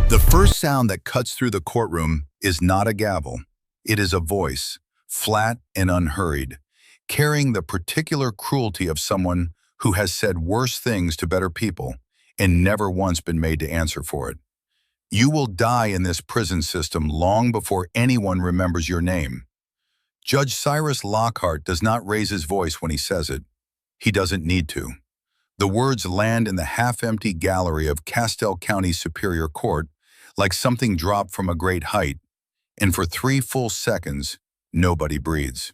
The first sound that cuts through the courtroom is not a gavel. It is a voice, flat and unhurried, carrying the particular cruelty of someone who has said worse things to better people and never once been made to answer for it. You will die in this prison system long before anyone remembers your name. Judge Cyrus Lockhart does not raise his voice when he says it. He doesn't need to. The words land in the half-empty gallery of Castell County Superior Court like something dropped from a great height, and for 3 full seconds, nobody breathes.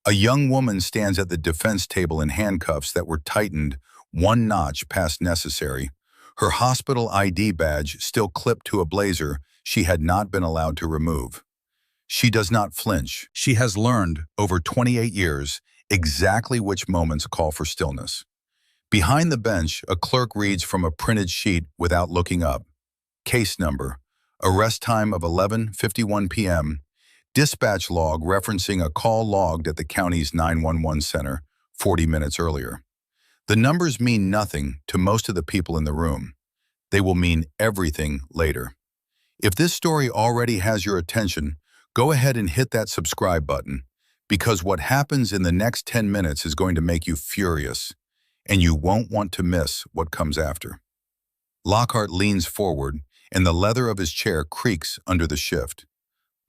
A young woman stands at the defense table in handcuffs that were tightened 1 notch past necessary, her hospital ID badge still clipped to a blazer she had not been allowed to remove. She does not flinch. She has learned, over 28 years, exactly which moments call for stillness. Behind the bench, a clerk reads from a printed sheet without looking up. Case number, arrest time of 11:51 p.m., dispatch log referencing a call logged at the county's 911 center 40 minutes earlier. The numbers mean nothing to most of the people in the room. They will mean everything later. If this story already has your attention, go ahead and hit that subscribe button, because what happens in the next 10 minutes is going to make you furious, and you won't want to miss what comes after. Lockhart leans forward, and the leather of his chair creaks under the shift.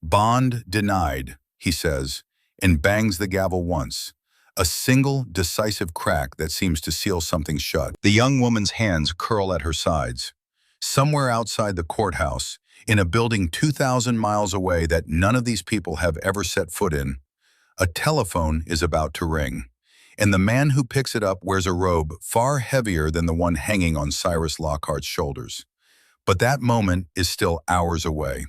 "Bond denied," he says, and bangs the gavel once, a single decisive crack that seems to seal something shut. The young woman's hands curl at her sides. Somewhere outside the courthouse, in a building 2,000 miles away that none of these people have ever set foot in, a telephone is about to ring, and the man who picks it up wears a robe far heavier than the one hanging on Cyrus Lockhart's shoulders. But that moment is still hours away.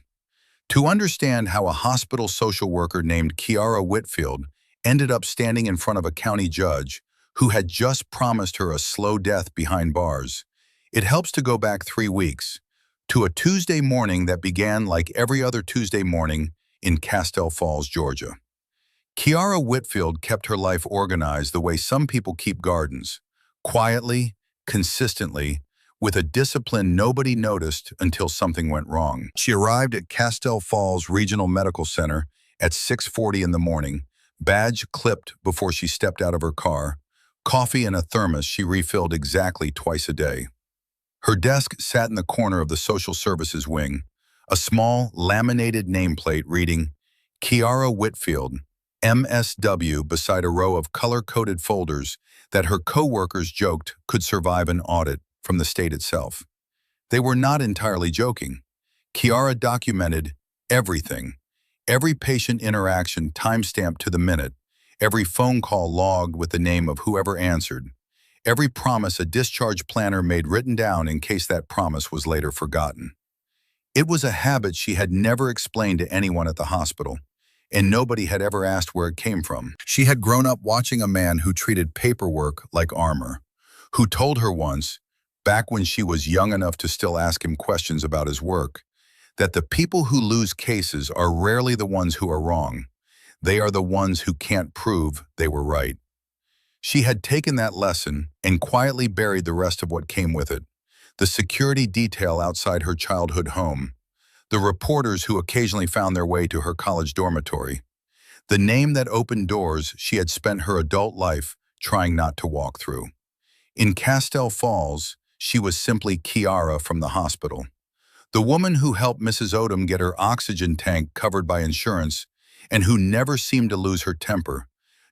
To understand how a hospital social worker named Kiara Whitfield ended up standing in front of a county judge who had just promised her a slow death behind bars, it helps to go back 3 weeks, to a Tuesday morning that began like every other Tuesday morning in Castell Falls, Georgia. Kiara Whitfield kept her life organized the way some people keep gardens, quietly, consistently, with a discipline nobody noticed until something went wrong. She arrived at Castell Falls Regional Medical Center at 6:40 in the morning, badge clipped before she stepped out of her car, coffee in a thermos she refilled exactly twice a day. Her desk sat in the corner of the social services wing, a small laminated nameplate reading Kiara Whitfield, MSW, beside a row of color-coded folders that her co-workers joked could survive an audit from the state itself. They were not entirely joking. Kiara documented everything, every patient interaction timestamped to the minute, every phone call logged with the name of whoever answered, every promise a discharge planner made written down in case that promise was later forgotten. It was a habit she had never explained to anyone at the hospital, and nobody had ever asked where it came from. She had grown up watching a man who treated paperwork like armor, who told her once, back when she was young enough to still ask him questions about his work, that the people who lose cases are rarely the ones who are wrong. They are the ones who can't prove they were right. She had taken that lesson and quietly buried the rest of what came with it. The security detail outside her childhood home, the reporters who occasionally found their way to her college dormitory, the name that opened doors she had spent her adult life trying not to walk through. In Castell Falls, she was simply Kiara from the hospital. The woman who helped Mrs. Odom get her oxygen tank covered by insurance and who never seemed to lose her temper,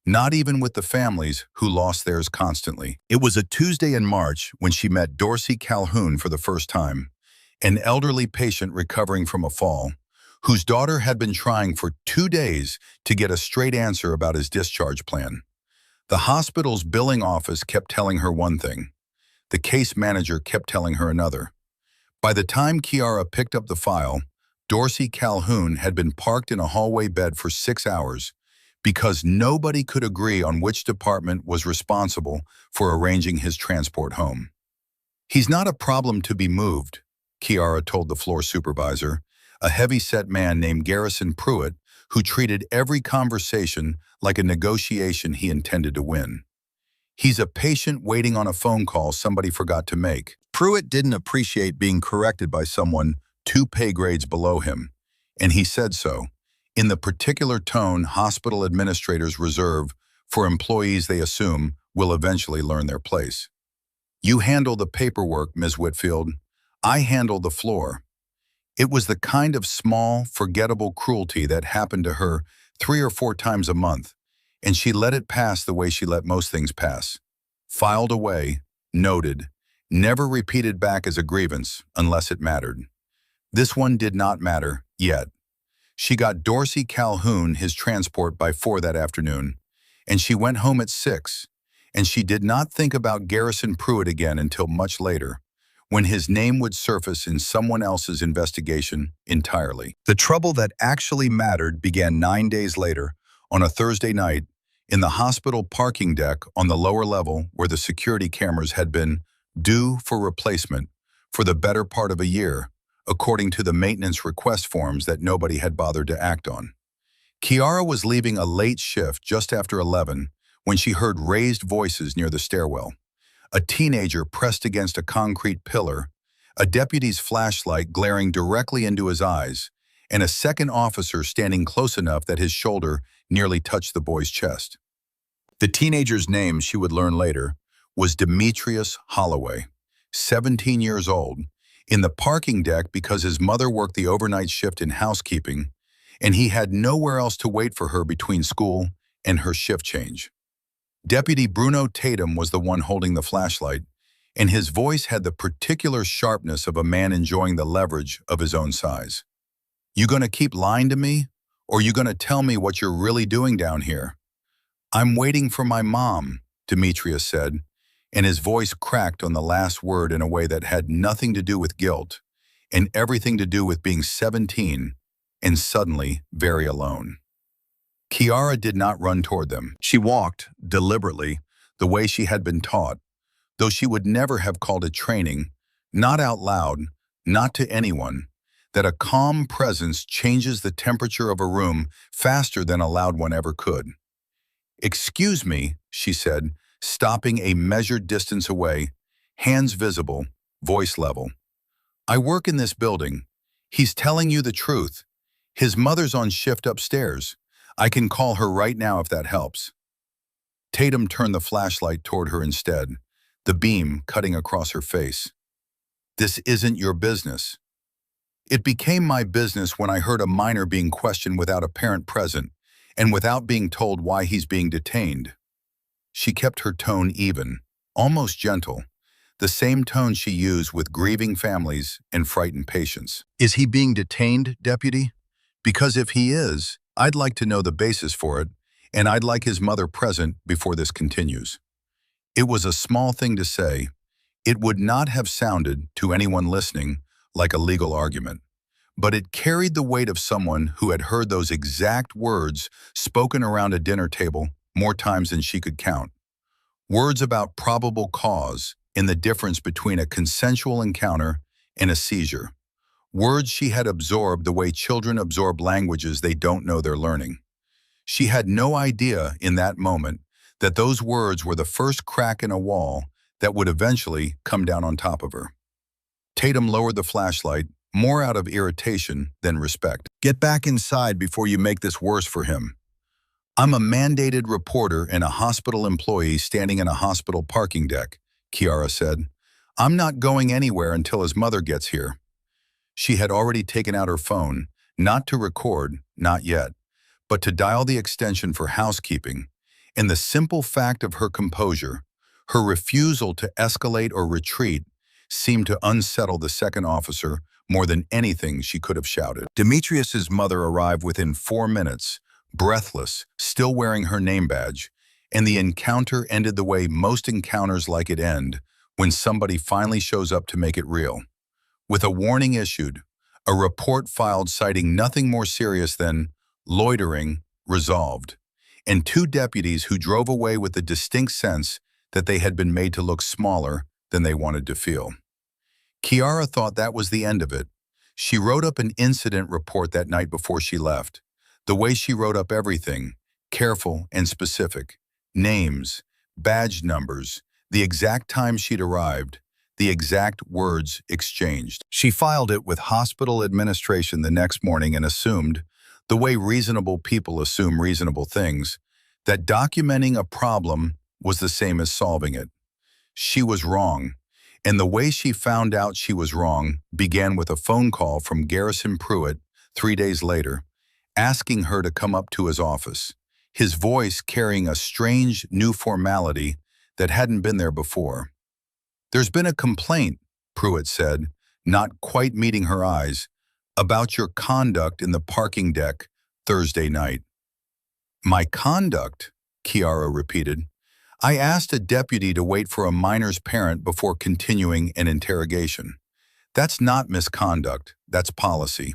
not even with the families who lost theirs constantly. It was a Tuesday in March when she met Dorsey Calhoun for the first time, an elderly patient recovering from a fall, whose daughter had been trying for 2 days to get a straight answer about his discharge plan. The hospital's billing office kept telling her one thing. The case manager kept telling her another. By the time Kiara picked up the file, Dorsey Calhoun had been parked in a hallway bed for 6 hours because nobody could agree on which department was responsible for arranging his transport home. "He's not a problem to be moved," Kiara told the floor supervisor, a heavy-set man named Garrison Pruitt, who treated every conversation like a negotiation he intended to win. "He's a patient waiting on a phone call somebody forgot to make." Pruitt didn't appreciate being corrected by someone 2 pay grades below him, and he said so, in the particular tone hospital administrators reserve for employees they assume will eventually learn their place. "You handle the paperwork, Ms. Whitfield. I handle the floor." It was the kind of small, forgettable cruelty that happened to her 3 or 4 times a month, and she let it pass the way she let most things pass. Filed away, noted, never repeated back as a grievance unless it mattered. This one did not matter, yet. She got Dorsey Calhoun his transport by 4 that afternoon, and she went home at 6, and she did not think about Garrison Pruitt again until much later, when his name would surface in someone else's investigation entirely. The trouble that actually mattered began 9 days later, on a Thursday night, in the hospital parking deck on the lower level where the security cameras had been due for replacement for the better part of a year, according to the maintenance request forms that nobody had bothered to act on. Kiara was leaving a late shift just after 11 when she heard raised voices near the stairwell. A teenager pressed against a concrete pillar, a deputy's flashlight glaring directly into his eyes, and a second officer standing close enough that his shoulder nearly touched the boy's chest. The teenager's name, she would learn later, was Demetrius Holloway, 17 years old, in the parking deck because his mother worked the overnight shift in housekeeping, and he had nowhere else to wait for her between school and her shift change. Deputy Bruno Tatum was the one holding the flashlight, and his voice had the particular sharpness of a man enjoying the leverage of his own size. "You gonna keep lying to me, or you gonna tell me what you're really doing down here?" "I'm waiting for my mom," Demetrius said, and his voice cracked on the last word in a way that had nothing to do with guilt and everything to do with being 17 and suddenly very alone. Kiara did not run toward them. She walked, deliberately, the way she had been taught, though she would never have called it training, not out loud, not to anyone, that a calm presence changes the temperature of a room faster than a loud one ever could. "Excuse me," she said, stopping a measured distance away, hands visible, voice level. "I work in this building. He's telling you the truth. His mother's on shift upstairs. I can call her right now if that helps." Tatum turned the flashlight toward her instead, the beam cutting across her face. "This isn't your business." "It became my business when I heard a minor being questioned without a parent present and without being told why he's being detained." She kept her tone even, almost gentle, the same tone she used with grieving families and frightened patients. "Is he being detained, Deputy? Because if he is, I'd like to know the basis for it, and I'd like his mother present before this continues." It was a small thing to say. It would not have sounded, to anyone listening, like a legal argument. But it carried the weight of someone who had heard those exact words spoken around a dinner table more times than she could count. Words about probable cause and the difference between a consensual encounter and a seizure. Words she had absorbed the way children absorb languages they don't know they're learning. She had no idea in that moment that those words were the first crack in a wall that would eventually come down on top of her. Tatum lowered the flashlight, more out of irritation than respect. "Get back inside before you make this worse for him." "I'm a mandated reporter and a hospital employee standing in a hospital parking deck," Kiara said. "I'm not going anywhere until his mother gets here." She had already taken out her phone, not to record, not yet, but to dial the extension for housekeeping, and the simple fact of her composure, her refusal to escalate or retreat, seemed to unsettle the second officer more than anything she could have shouted. Demetrius's mother arrived within 4 minutes, breathless, still wearing her name badge, and the encounter ended the way most encounters like it end, when somebody finally shows up to make it real. With a warning issued, a report filed citing nothing more serious than loitering resolved, and 2 deputies who drove away with the distinct sense that they had been made to look smaller than they wanted to feel. Kiara thought that was the end of it. She wrote up an incident report that night before she left, the way she wrote up everything, careful and specific, names, badge numbers, the exact time she'd arrived, the exact words exchanged. She filed it with hospital administration the next morning and assumed, the way reasonable people assume reasonable things, that documenting a problem was the same as solving it. She was wrong, and the way she found out she was wrong began with a phone call from Garrison Pruitt 3 days later, asking her to come up to his office, his voice carrying a strange new formality that hadn't been there before. "There's been a complaint," Pruitt said, not quite meeting her eyes, "about your conduct in the parking deck Thursday night." "My conduct?" Kiara repeated. "I asked a deputy to wait for a minor's parent before continuing an interrogation. That's not misconduct, that's policy.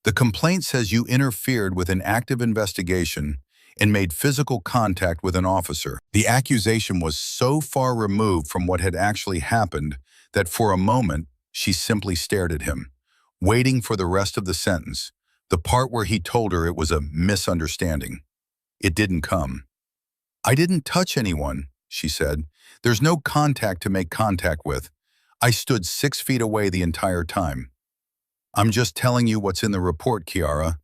The complaint says you interfered with an active investigation and made physical contact with an officer." The accusation was so far removed from what had actually happened that for a moment she simply stared at him, waiting for the rest of the sentence, the part where he told her it was a misunderstanding. It didn't come. "I didn't touch anyone," she said. "There's no contact to make contact with. I stood 6 feet away the entire time." "I'm just telling you what's in the report, Kiara."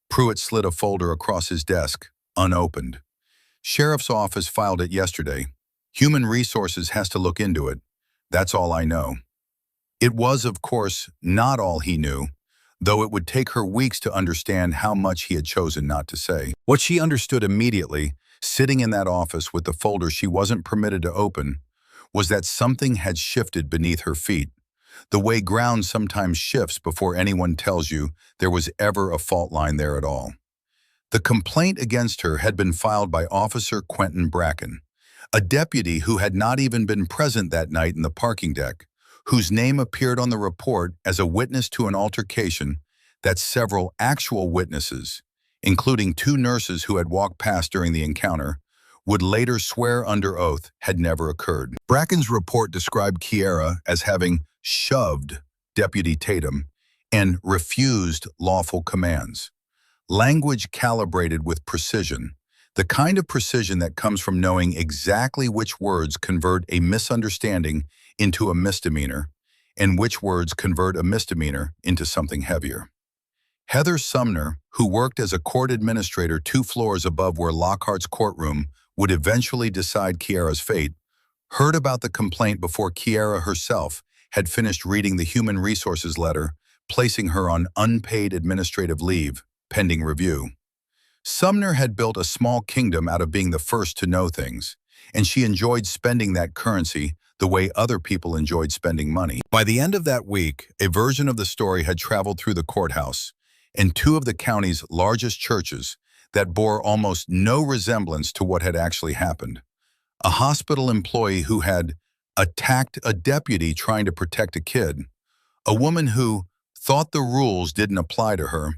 Pruitt slid a folder across his desk, unopened. "Sheriff's office filed it yesterday. Human Resources has to look into it. That's all I know." It was, of course, not all he knew, though it would take her weeks to understand how much he had chosen not to say. What she understood immediately, sitting in that office with the folder she wasn't permitted to open, was that something had shifted beneath her feet, the way ground sometimes shifts before anyone tells you there was ever a fault line there at all. The complaint against her had been filed by Officer Quentin Bracken, a deputy who had not even been present that night in the parking deck, whose name appeared on the report as a witness to an altercation that several actual witnesses, including 2 nurses who had walked past during the encounter, would later swear under oath had never occurred. Bracken's report described Kiara as having shoved Deputy Tatum and refused lawful commands. Language calibrated with precision, the kind of precision that comes from knowing exactly which words convert a misunderstanding into a misdemeanor and which words convert a misdemeanor into something heavier. Heather Sumner, who worked as a court administrator 2 floors above where Lockhart's courtroom would eventually decide Kiara's fate, heard about the complaint before Kiara herself had finished reading the Human Resources letter, placing her on unpaid administrative leave, pending review. Sumner had built a small kingdom out of being the first to know things, and she enjoyed spending that currency the way other people enjoyed spending money. By the end of that week, a version of the story had traveled through the courthouse, and 2 of the county's largest churches that bore almost no resemblance to what had actually happened. A hospital employee who had attacked a deputy trying to protect a kid, a woman who thought the rules didn't apply to her,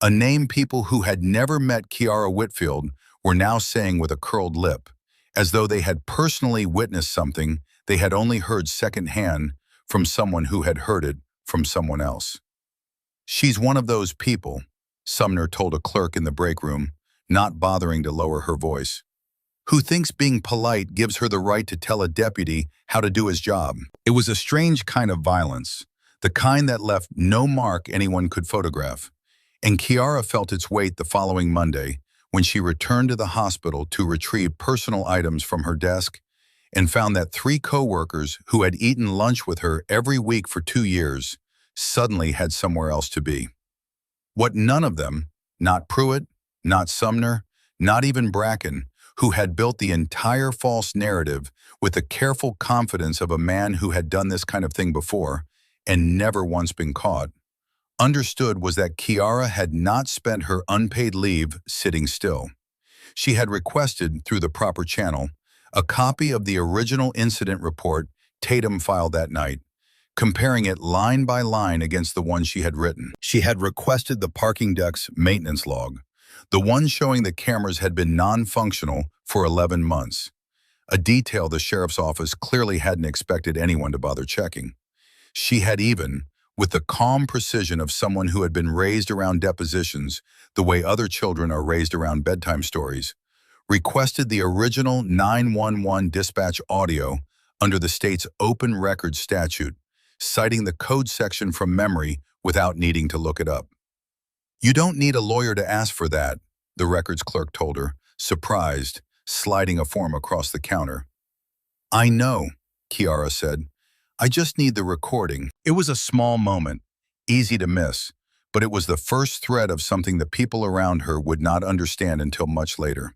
a name people who had never met Kiara Whitfield were now saying with a curled lip, as though they had personally witnessed something they had only heard secondhand from someone who had heard it from someone else. "She's one of those people," Sumner told a clerk in the break room, not bothering to lower her voice, "who thinks being polite gives her the right to tell a deputy how to do his job." It was a strange kind of violence, the kind that left no mark anyone could photograph, and Kiara felt its weight the following Monday when she returned to the hospital to retrieve personal items from her desk and found that 3 co-workers who had eaten lunch with her every week for 2 years suddenly had somewhere else to be. What none of them, not Pruitt, not Sumner, not even Bracken, who had built the entire false narrative with the careful confidence of a man who had done this kind of thing before and never once been caught, understood was that Kiara had not spent her unpaid leave sitting still. She had requested, through the proper channel, a copy of the original incident report Tatum filed that night, comparing it line by line against the one she had written. She had requested the parking deck's maintenance log, the one showing the cameras had been non-functional for 11 months, a detail the sheriff's office clearly hadn't expected anyone to bother checking. She had even, with the calm precision of someone who had been raised around depositions the way other children are raised around bedtime stories, requested the original 911 dispatch audio under the state's open records statute, citing the code section from memory without needing to look it up. "You don't need a lawyer to ask for that," the records clerk told her, surprised, sliding a form across the counter. "I know," Kiara said. "I just need the recording." It was a small moment, easy to miss, but it was the first thread of something the people around her would not understand until much later.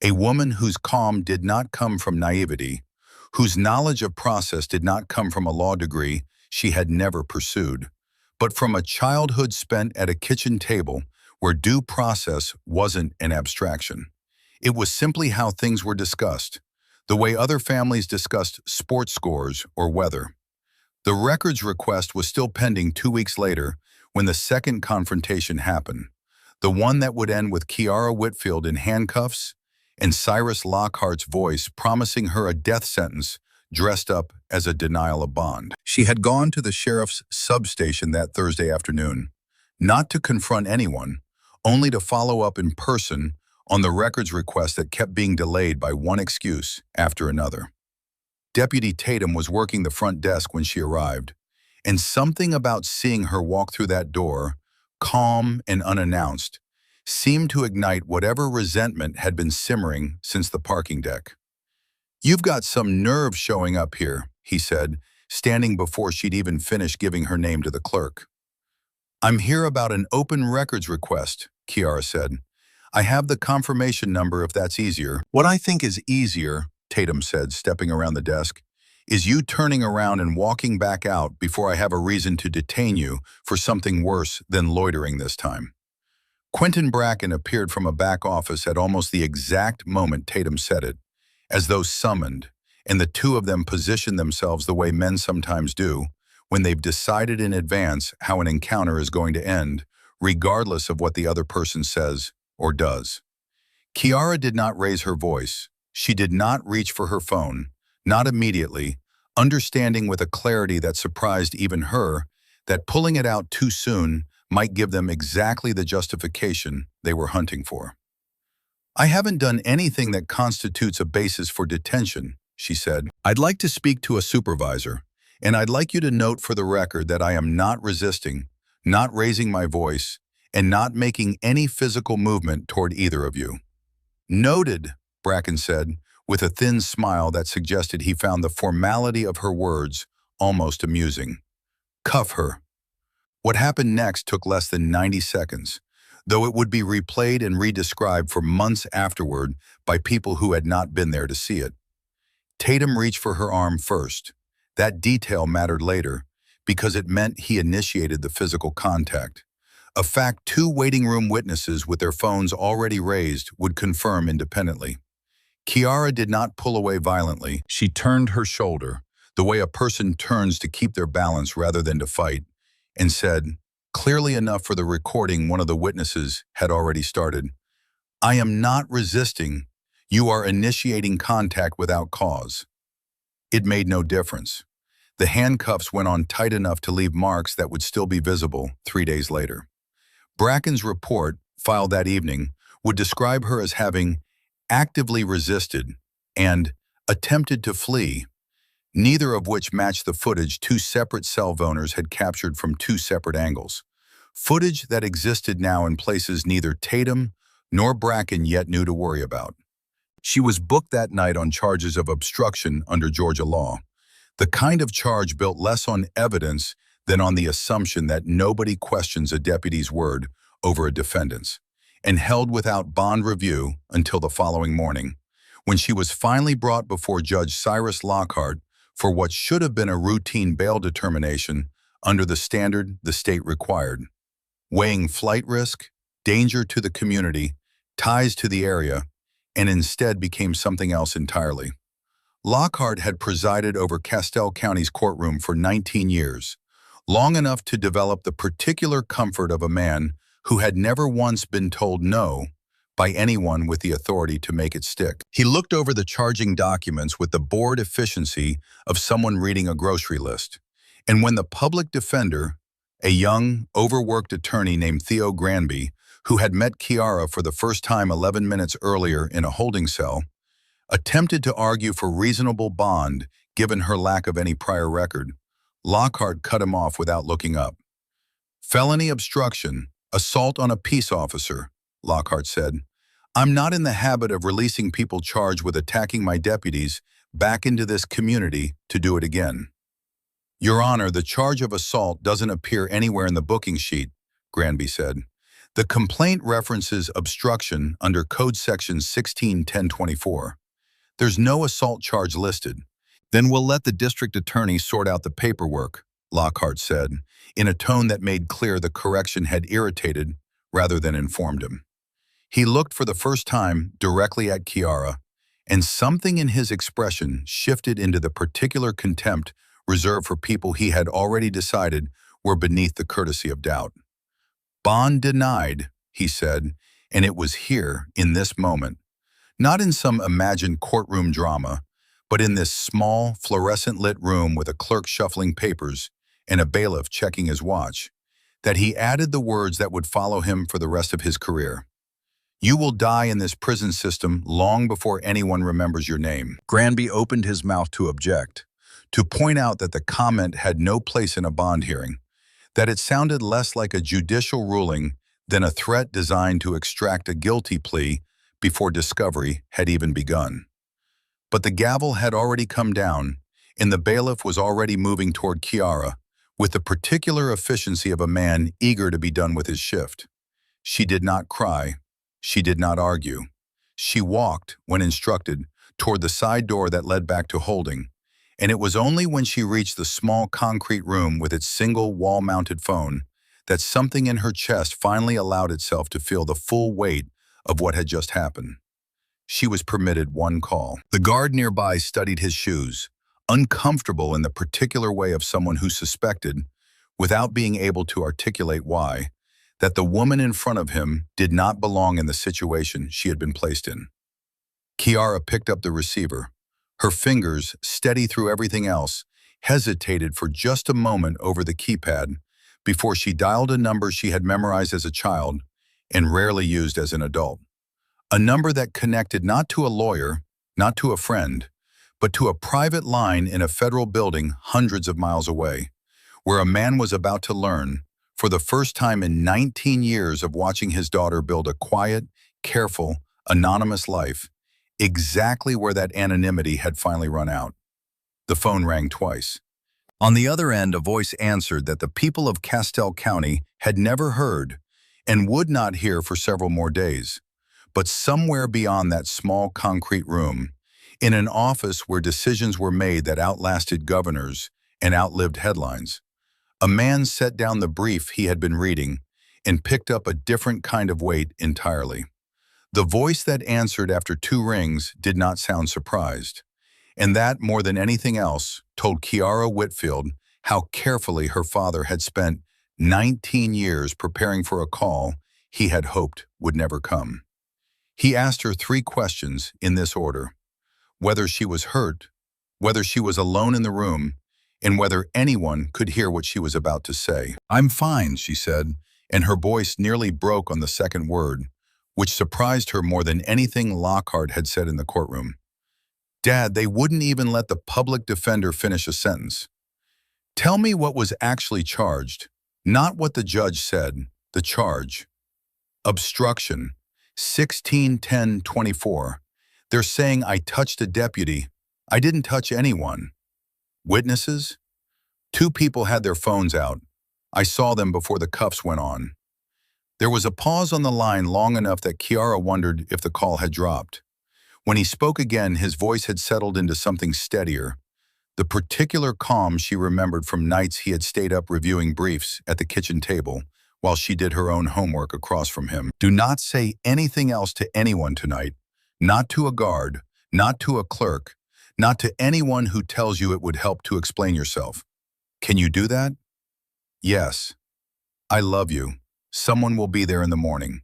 A woman whose calm did not come from naivety, whose knowledge of process did not come from a law degree she had never pursued, but from a childhood spent at a kitchen table where due process wasn't an abstraction. It was simply how things were discussed, the way other families discussed sports scores or weather. The records request was still pending 2 weeks later when the second confrontation happened, the one that would end with Kiara Whitfield in handcuffs and Cyrus Lockhart's voice promising her a death sentence dressed up as a denial of bond. She had gone to the sheriff's substation that Thursday afternoon, not to confront anyone, only to follow up in person on the records request that kept being delayed by one excuse after another. Deputy Tatum was working the front desk when she arrived, and something about seeing her walk through that door, calm and unannounced, seemed to ignite whatever resentment had been simmering since the parking deck. "You've got some nerve showing up here," he said, standing before she'd even finished giving her name to the clerk. "I'm here about an open records request," Kiara said. "I have the confirmation number if that's easier." "What I think is easier," Tatum said, stepping around the desk, "is you turning around and walking back out before I have a reason to detain you for something worse than loitering this time." Quentin Bracken appeared from a back office at almost the exact moment Tatum said it, as though summoned, and the two of them positioned themselves the way men sometimes do when they've decided in advance how an encounter is going to end, regardless of what the other person says or does. Kiara did not raise her voice. She did not reach for her phone, not immediately, understanding with a clarity that surprised even her that pulling it out too soon might give them exactly the justification they were hunting for. "I haven't done anything that constitutes a basis for detention," she said. "I'd like to speak to a supervisor, and I'd like you to note for the record that I am not resisting, not raising my voice, and not making any physical movement toward either of you." "Noted," Bracken said, with a thin smile that suggested he found the formality of her words almost amusing. "Cuff her." What happened next took less than 90 seconds, though it would be replayed and redescribed for months afterward by people who had not been there to see it. Tatum reached for her arm first. That detail mattered later, because it meant he initiated the physical contact, a fact two waiting room witnesses with their phones already raised would confirm independently. Kiara did not pull away violently. She turned her shoulder, the way a person turns to keep their balance rather than to fight, and said, clearly enough for the recording one of the witnesses had already started, "I am not resisting. You are initiating contact without cause." It made no difference. The handcuffs went on tight enough to leave marks that would still be visible 3 days later. Bracken's report, filed that evening, would describe her as having actively resisted and attempted to flee, neither of which matched the footage two separate cell owners had captured from two separate angles, footage that existed now in places neither Tatum nor Bracken yet knew to worry about. She was booked that night on charges of obstruction under Georgia law, the kind of charge built less on evidence than on the assumption that nobody questions a deputy's word over a defendant's, and held without bond review until the following morning, when she was finally brought before Judge Cyrus Lockhart for what should have been a routine bail determination under the standard the state required, weighing flight risk, danger to the community, ties to the area, and instead became something else entirely. Lockhart had presided over Castell County's courtroom for 19 years, long enough to develop the particular comfort of a man who had never once been told no by anyone with the authority to make it stick. He looked over the charging documents with the bored efficiency of someone reading a grocery list. And when the public defender, a young, overworked attorney named Theo Granby, who had met Kiara for the first time 11 minutes earlier in a holding cell, attempted to argue for reasonable bond given her lack of any prior record. Lockhart cut him off without looking up. "Felony obstruction, assault on a peace officer," Lockhart said. "I'm not in the habit of releasing people charged with attacking my deputies back into this community to do it again." "Your Honor, the charge of assault doesn't appear anywhere in the booking sheet," Granby said. "The complaint references obstruction under Code Section 16-1024. There's no assault charge listed." "Then we'll let the district attorney sort out the paperwork," Lockhart said, in a tone that made clear the correction had irritated rather than informed him. He looked for the first time directly at Kiara, and something in his expression shifted into the particular contempt reserved for people he had already decided were beneath the courtesy of doubt. "Bond denied," he said, and it was here, in this moment, not in some imagined courtroom drama, but in this small, fluorescent-lit room with a clerk shuffling papers and a bailiff checking his watch, that he added the words that would follow him for the rest of his career. "You will die in this prison system long before anyone remembers your name." Granby opened his mouth to object, to point out that the comment had no place in a bond hearing, that it sounded less like a judicial ruling than a threat designed to extract a guilty plea before discovery had even begun. But the gavel had already come down, and the bailiff was already moving toward Kiara, with the particular efficiency of a man eager to be done with his shift. She did not cry. She did not argue. She walked, when instructed, toward the side door that led back to holding, and it was only when she reached the small concrete room with its single wall-mounted phone that something in her chest finally allowed itself to feel the full weight of what had just happened. She was permitted one call. The guard nearby studied his shoes, uncomfortable in the particular way of someone who suspected, without being able to articulate why, that the woman in front of him did not belong in the situation she had been placed in. Kiara picked up the receiver. Her fingers, steady through everything else, hesitated for just a moment over the keypad before she dialed a number she had memorized as a child and rarely used as an adult. A number that connected not to a lawyer, not to a friend, but to a private line in a federal building hundreds of miles away, where a man was about to learn, for the first time in 19 years of watching his daughter build a quiet, careful, anonymous life, exactly where that anonymity had finally run out. The phone rang twice. On the other end, a voice answered that the people of Castell County had never heard and would not hear for several more days. But somewhere beyond that small concrete room, in an office where decisions were made that outlasted governors and outlived headlines, a man set down the brief he had been reading and picked up a different kind of weight entirely. The voice that answered after 2 rings did not sound surprised, and that, more than anything else, told Kiara Whitfield how carefully her father had spent 19 years preparing for a call he had hoped would never come. He asked her 3 questions in this order: whether she was hurt, whether she was alone in the room, and whether anyone could hear what she was about to say. "I'm fine," she said, and her voice nearly broke on the second word, which surprised her more than anything Lockhart had said in the courtroom. "Dad, they wouldn't even let the public defender finish a sentence. Tell me what was actually charged, not what the judge said, the charge." "Obstruction. 16-10-24. They're saying I touched a deputy. I didn't touch anyone." "Witnesses?" "2 people had their phones out. I saw them before the cuffs went on." There was a pause on the line long enough that Kiara wondered if the call had dropped. When he spoke again, his voice had settled into something steadier, the particular calm she remembered from nights he had stayed up reviewing briefs at the kitchen table while she did her own homework across from him. "Do not say anything else to anyone tonight, not to a guard, not to a clerk, not to anyone who tells you it would help to explain yourself. Can you do that?" "Yes. I love you. Someone will be there in the morning."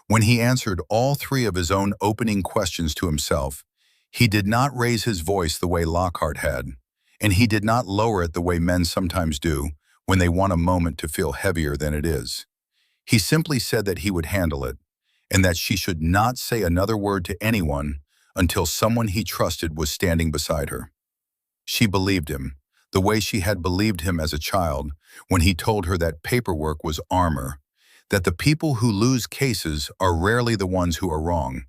When he answered all 3 of his own opening questions to himself, he did not raise his voice the way Lockhart had, and he did not lower it the way men sometimes do when they want a moment to feel heavier than it is. He simply said that he would handle it, and that she should not say another word to anyone until someone he trusted was standing beside her. She believed him, the way she had believed him as a child when he told her that paperwork was armor, that the people who lose cases are rarely the ones who are wrong,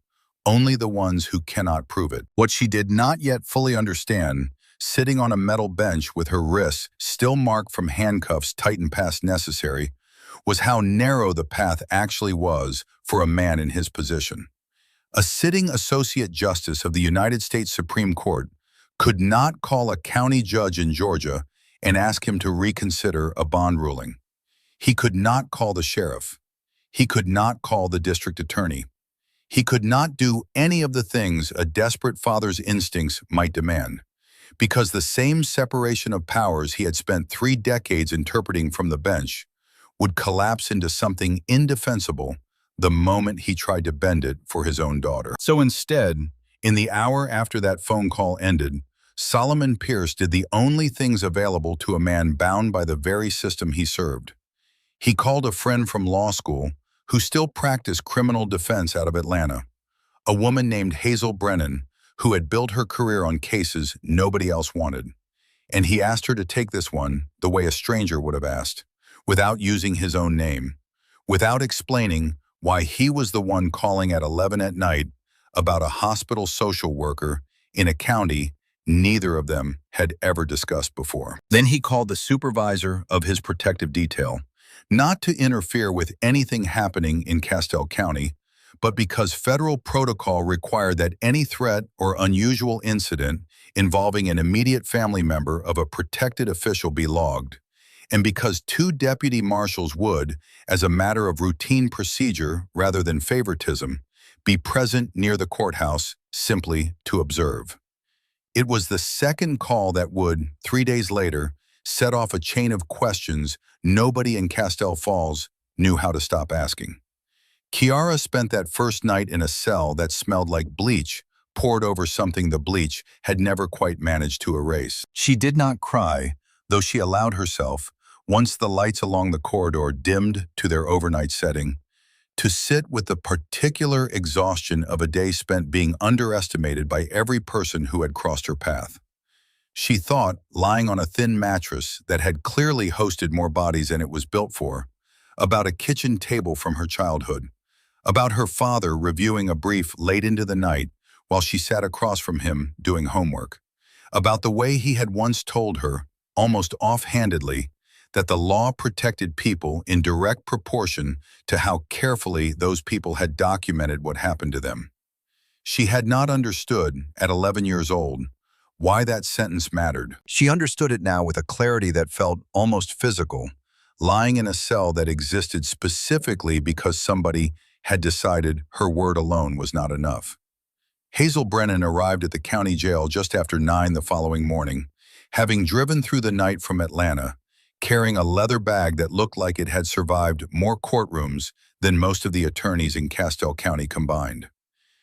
only the ones who cannot prove it. What she did not yet fully understand, sitting on a metal bench with her wrists still marked from handcuffs tightened past necessary, was how narrow the path actually was for a man in his position. A sitting Associate Justice of the United States Supreme Court could not call a county judge in Georgia and ask him to reconsider a bond ruling. He could not call the sheriff. He could not call the district attorney. He could not do any of the things a desperate father's instincts might demand, because the same separation of powers he had spent 3 decades interpreting from the bench would collapse into something indefensible the moment he tried to bend it for his own daughter. So instead, in the hour after that phone call ended, Solomon Pierce did the only things available to a man bound by the very system he served. He called a friend from law school who still practiced criminal defense out of Atlanta, a woman named Hazel Brennan, who had built her career on cases nobody else wanted. And he asked her to take this one the way a stranger would have asked, without using his own name, without explaining why he was the one calling at 11 at night about a hospital social worker in a county neither of them had ever discussed before. Then he called the supervisor of his protective detail, not to interfere with anything happening in Castell County, but because federal protocol required that any threat or unusual incident involving an immediate family member of a protected official be logged, and because 2 deputy marshals would, as a matter of routine procedure rather than favoritism, be present near the courthouse simply to observe. It was the second call that would, 3 days later, set off a chain of questions nobody in Castell Falls knew how to stop asking. Kiara spent that first night in a cell that smelled like bleach poured over something the bleach had never quite managed to erase. She did not cry, though she allowed herself, once the lights along the corridor dimmed to their overnight setting, to sit with the particular exhaustion of a day spent being underestimated by every person who had crossed her path. She thought, lying on a thin mattress that had clearly hosted more bodies than it was built for, about a kitchen table from her childhood, about her father reviewing a brief late into the night while she sat across from him doing homework, about the way he had once told her, almost offhandedly, that the law protected people in direct proportion to how carefully those people had documented what happened to them. She had not understood, at 11 years old, why that sentence mattered. She understood it now with a clarity that felt almost physical, lying in a cell that existed specifically because somebody had decided her word alone was not enough. Hazel Brennan arrived at the county jail just after 9 the following morning, having driven through the night from Atlanta, carrying a leather bag that looked like it had survived more courtrooms than most of the attorneys in Castell County combined.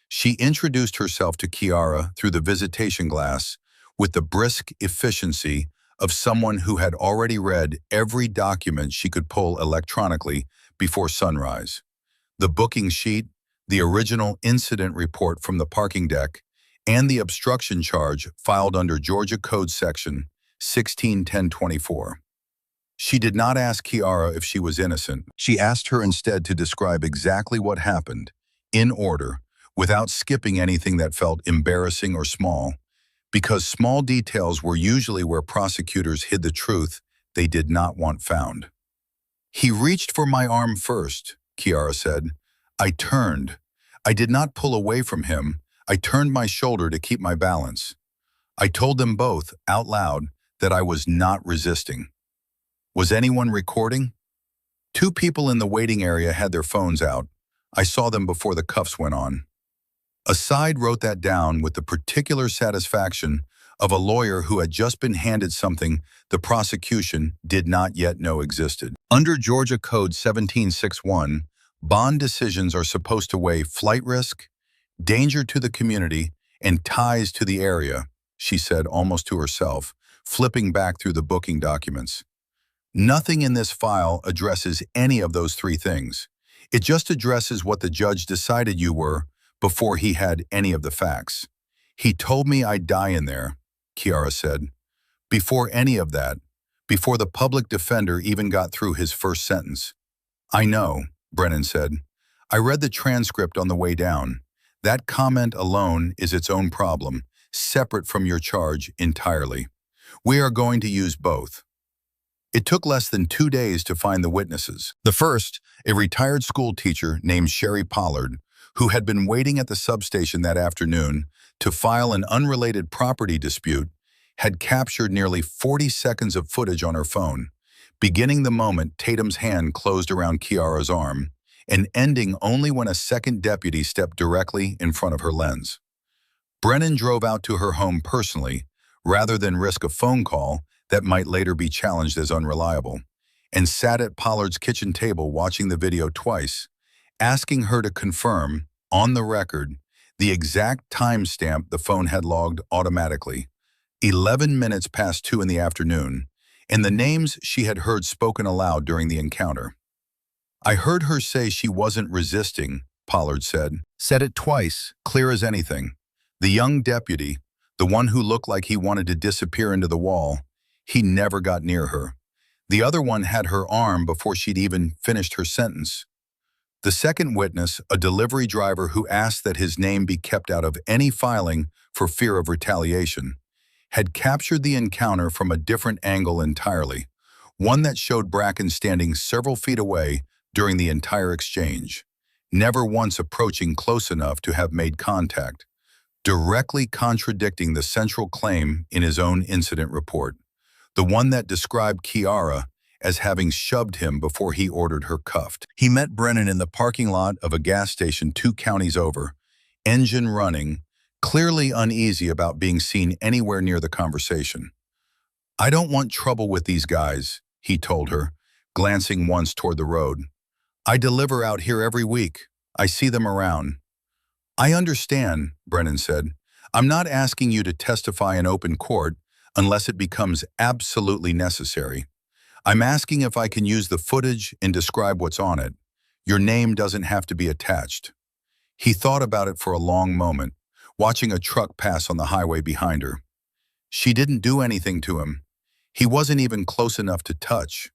She introduced herself to Kiara through the visitation glass with the brisk efficiency of someone who had already read every document she could pull electronically before sunrise. The booking sheet, the original incident report from the parking deck, and the obstruction charge filed under Georgia Code Section 161024. She did not ask Kiara if she was innocent. She asked her instead to describe exactly what happened, in order, without skipping anything that felt embarrassing or small, because small details were usually where prosecutors hid the truth they did not want found. "He reached for my arm first," Kiara said. "I turned. I did not pull away from him. I turned my shoulder to keep my balance. I told them both, out loud, that I was not resisting." Was anyone recording? 2 people in the waiting area had their phones out. I saw them before the cuffs went on. Aside wrote that down with the particular satisfaction of a lawyer who had just been handed something the prosecution did not yet know existed. Under Georgia Code 1761, bond decisions are supposed to weigh flight risk, danger to the community, and ties to the area, she said almost to herself, flipping back through the booking documents. Nothing in this file addresses any of those 3 things. It just addresses what the judge decided you were before he had any of the facts. "He told me I'd die in there," Kiara said. Before any of that, before the public defender even got through his first sentence. "I know," Brennan said. "I read the transcript on the way down. That comment alone is its own problem, separate from your charge entirely. We are going to use both." It took less than 2 days to find the witnesses. The first, a retired school teacher named Sherry Pollard, who had been waiting at the substation that afternoon to file an unrelated property dispute, had captured nearly 40 seconds of footage on her phone, beginning the moment Tatum's hand closed around Kiara's arm, and ending only when a second deputy stepped directly in front of her lens. Brennan drove out to her home personally, rather than risk a phone call that might later be challenged as unreliable, and sat at Pollard's kitchen table watching the video twice, asking her to confirm, on the record, the exact timestamp the phone had logged automatically, 11 minutes past 2 in the afternoon, and the names she had heard spoken aloud during the encounter. "I heard her say she wasn't resisting," Pollard said. "Said it twice, clear as anything. The young deputy, the one who looked like he wanted to disappear into the wall, he never got near her. The other one had her arm before she'd even finished her sentence." The second witness, a delivery driver who asked that his name be kept out of any filing for fear of retaliation, had captured the encounter from a different angle entirely, one that showed Bracken standing several feet away during the entire exchange, never once approaching close enough to have made contact, directly contradicting the central claim in his own incident report, the one that described Kiara as having shoved him before he ordered her cuffed. He met Brennan in the parking lot of a gas station 2 counties over, engine running, clearly uneasy about being seen anywhere near the conversation. "I don't want trouble with these guys," he told her, glancing once toward the road. "I deliver out here every week. I see them around." "I understand," Brennan said. "I'm not asking you to testify in open court unless it becomes absolutely necessary. I'm asking if I can use the footage and describe what's on it. Your name doesn't have to be attached." He thought about it for a long moment, watching a truck pass on the highway behind her. She didn't do anything to him. He wasn't even close enough to touch.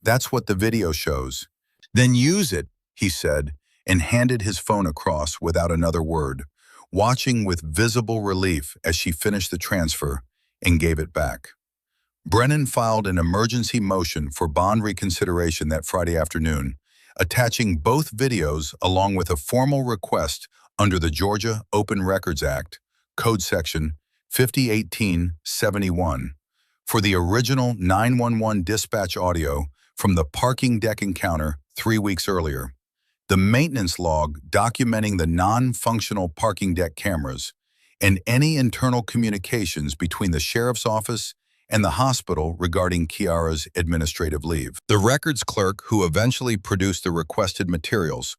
"That's what the video shows." "Then use it," he said, and handed his phone across without another word, watching with visible relief as she finished the transfer and gave it back. Brennan filed an emergency motion for bond reconsideration that Friday afternoon, attaching both videos along with a formal request under the Georgia Open Records Act, Code Section 5018-71, for the original 911 dispatch audio from the parking deck encounter 3 weeks earlier, the maintenance log documenting the non-functional parking deck cameras, and any internal communications between the sheriff's office and the hospital regarding Kiara's administrative leave. The records clerk who eventually produced the requested materials,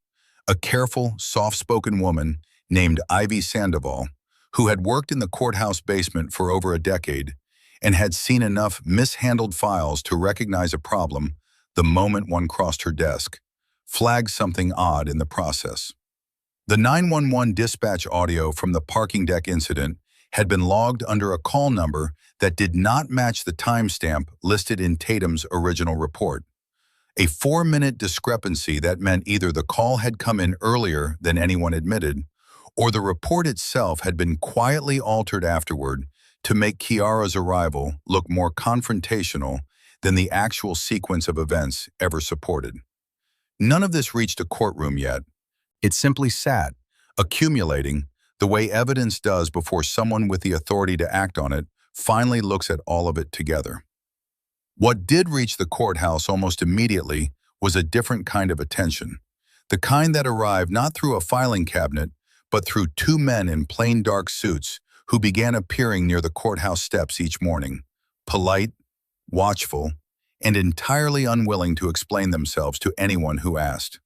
a careful, soft-spoken woman named Ivy Sandoval, who had worked in the courthouse basement for over a decade and had seen enough mishandled files to recognize a problem the moment one crossed her desk, flagged something odd in the process. The 911 dispatch audio from the parking deck incident had been logged under a call number that did not match the timestamp listed in Tatum's original report, a 4-minute discrepancy that meant either the call had come in earlier than anyone admitted, or the report itself had been quietly altered afterward to make Kiara's arrival look more confrontational than the actual sequence of events ever supported. None of this reached a courtroom yet. It simply sat, accumulating, the way evidence does before someone with the authority to act on it finally looks at all of it together. What did reach the courthouse almost immediately was a different kind of attention, the kind that arrived not through a filing cabinet, but through 2 men in plain dark suits who began appearing near the courthouse steps each morning, polite, watchful, and entirely unwilling to explain themselves to anyone who asked.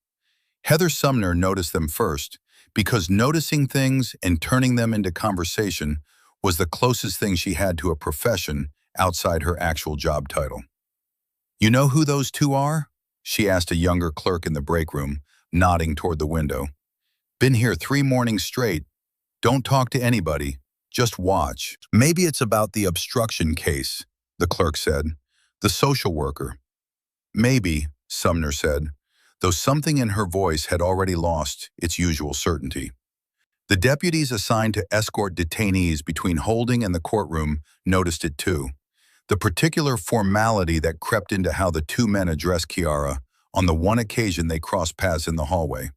Heather Sumner noticed them first, because noticing things and turning them into conversation was the closest thing she had to a profession outside her actual job title. "You know who those 2 are?" she asked a younger clerk in the break room, nodding toward the window. "Been here 3 mornings straight. Don't talk to anybody. Just watch. Maybe it's about the obstruction case, the clerk said. The social worker. Maybe, Sumner said, though something in her voice had already lost its usual certainty. The deputies assigned to escort detainees between holding and the courtroom noticed it too. The particular formality that crept into how the two men addressed Kiara on the one occasion they crossed paths in the hallway.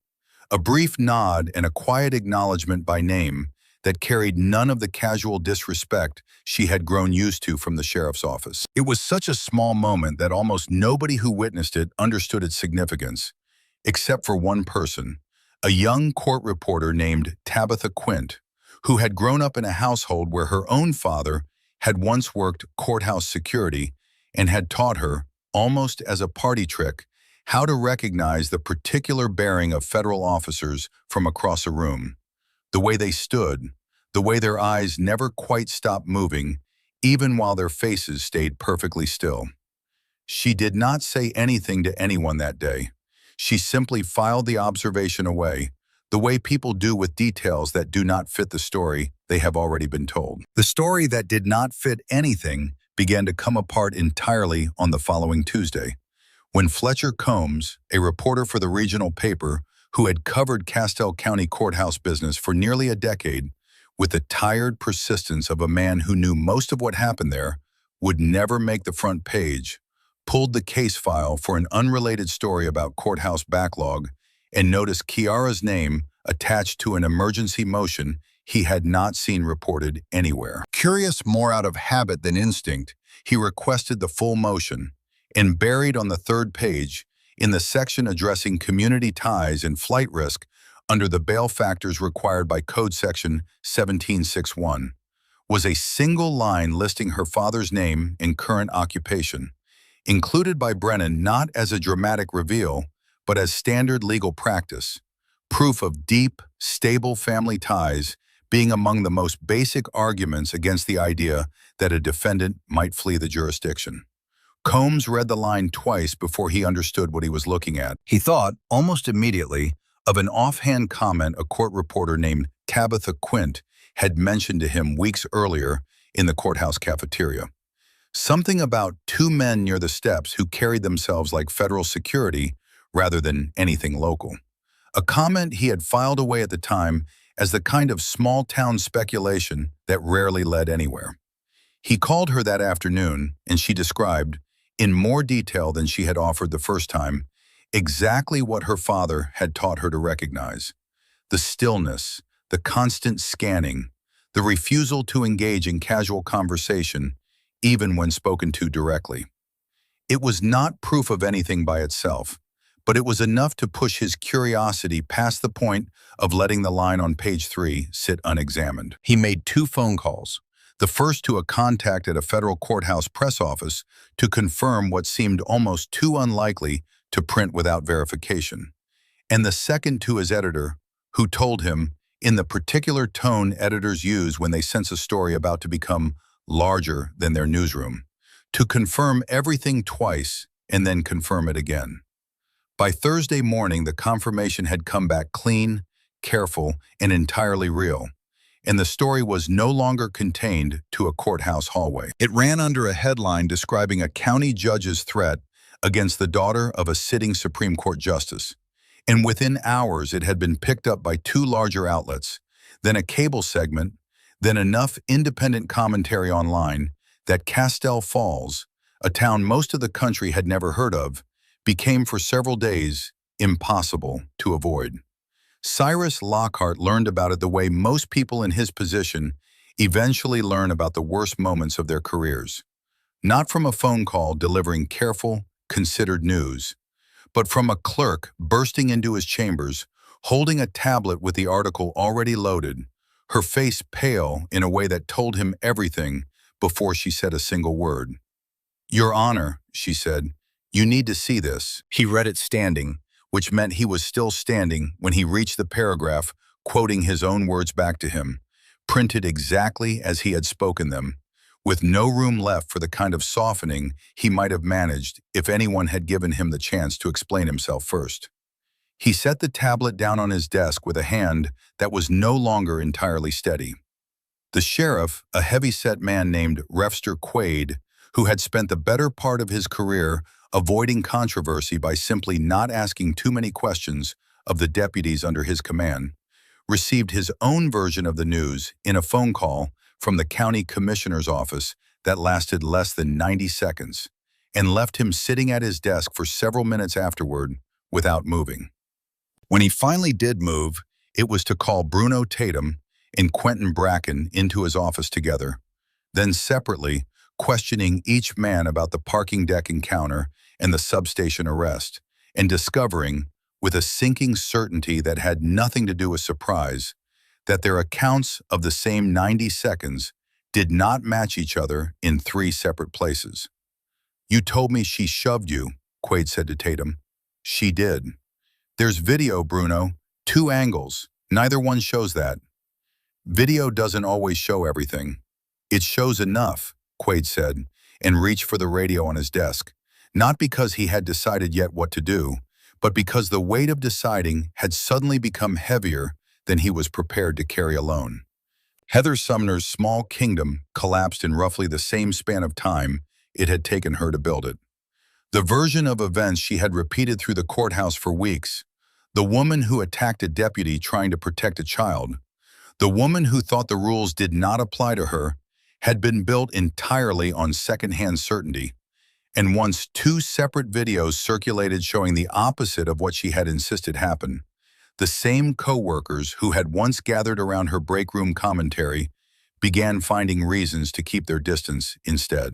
A brief nod and a quiet acknowledgement by name that carried none of the casual disrespect she had grown used to from the sheriff's office. It was such a small moment that almost nobody who witnessed it understood its significance, except for one person, a young court reporter named Tabitha Quint, who had grown up in a household where her own father had once worked courthouse security and had taught her, almost as a party trick, how to recognize the particular bearing of federal officers from across a room. The way they stood, the way their eyes never quite stopped moving, even while their faces stayed perfectly still. She did not say anything to anyone that day. She simply filed the observation away, the way people do with details that do not fit the story they have already been told. The story that did not fit anything began to come apart entirely on the following Tuesday, when Fletcher Combs, a reporter for the regional paper who had covered Castell County courthouse business for nearly a decade, with the tired persistence of a man who knew most of what happened there, would never make the front page, pulled the case file for an unrelated story about courthouse backlog and noticed Kiara's name attached to an emergency motion he had not seen reported anywhere. Curious more out of habit than instinct, he requested the full motion, and buried on the third page, in the section addressing community ties and flight risk under the bail factors required by Code Section 1761, was a single line listing her father's name and current occupation, included by Brennan not as a dramatic reveal, but as standard legal practice, proof of deep, stable family ties being among the most basic arguments against the idea that a defendant might flee the jurisdiction. Combs read the line twice before he understood what he was looking at. He thought, almost immediately, of an offhand comment a court reporter named Tabitha Quint had mentioned to him weeks earlier in the courthouse cafeteria. Something about two men near the steps who carried themselves like federal security rather than anything local. A comment he had filed away at the time as the kind of small-town speculation that rarely led anywhere. He called her that afternoon, and she described, in more detail than she had offered the first time, exactly what her father had taught her to recognize. The stillness, the constant scanning, the refusal to engage in casual conversation, even when spoken to directly. It was not proof of anything by itself, but it was enough to push his curiosity past the point of letting the line on page 3 sit unexamined. He made 2 phone calls, the first to a contact at a federal courthouse press office to confirm what seemed almost too unlikely to print without verification, and the second to his editor, who told him, in the particular tone editors use when they sense a story about to become larger than their newsroom, to confirm everything twice and then confirm it again. By Thursday morning, the confirmation had come back clean, careful, and entirely real, and the story was no longer contained to a courthouse hallway. It ran under a headline describing a county judge's threat against the daughter of a sitting Supreme Court justice, and within hours it had been picked up by 2 larger outlets, then a cable segment, then enough independent commentary online that Castell Falls, a town most of the country had never heard of, became for several days impossible to avoid. Cyrus Lockhart learned about it the way most people in his position eventually learn about the worst moments of their careers. Not from a phone call delivering careful, considered news, but from a clerk bursting into his chambers, holding a tablet with the article already loaded, her face pale in a way that told him everything before she said a single word. "Your Honor," she said, "you need to see this." He read it standing, which meant he was still standing when he reached the paragraph, quoting his own words back to him, printed exactly as he had spoken them, with no room left for the kind of softening he might have managed if anyone had given him the chance to explain himself first. He set the tablet down on his desk with a hand that was no longer entirely steady. The sheriff, a heavy-set man named Refster Quaid, who had spent the better part of his career avoiding controversy by simply not asking too many questions of the deputies under his command, received his own version of the news in a phone call from the county commissioner's office that lasted less than 90 seconds and left him sitting at his desk for several minutes afterward without moving. When he finally did move, it was to call Bruno Tatum and Quentin Bracken into his office together, then separately questioning each man about the parking deck encounter and the substation arrest, and discovering, with a sinking certainty that had nothing to do with surprise, that their accounts of the same 90 seconds did not match each other in 3 separate places. "You told me she shoved you," Quaid said to Tatum. "She did." "There's video, Bruno. 2 angles. Neither one shows that." "Video doesn't always show everything." "It shows enough," Quaid said, and reached for the radio on his desk, not because he had decided yet what to do, but because the weight of deciding had suddenly become heavier than he was prepared to carry alone. Heather Sumner's small kingdom collapsed in roughly the same span of time it had taken her to build it. The version of events she had repeated through the courthouse for weeks, the woman who attacked a deputy trying to protect a child, the woman who thought the rules did not apply to her, had been built entirely on secondhand certainty, and once 2 separate videos circulated showing the opposite of what she had insisted happen, the same co-workers who had once gathered around her break room commentary began finding reasons to keep their distance instead.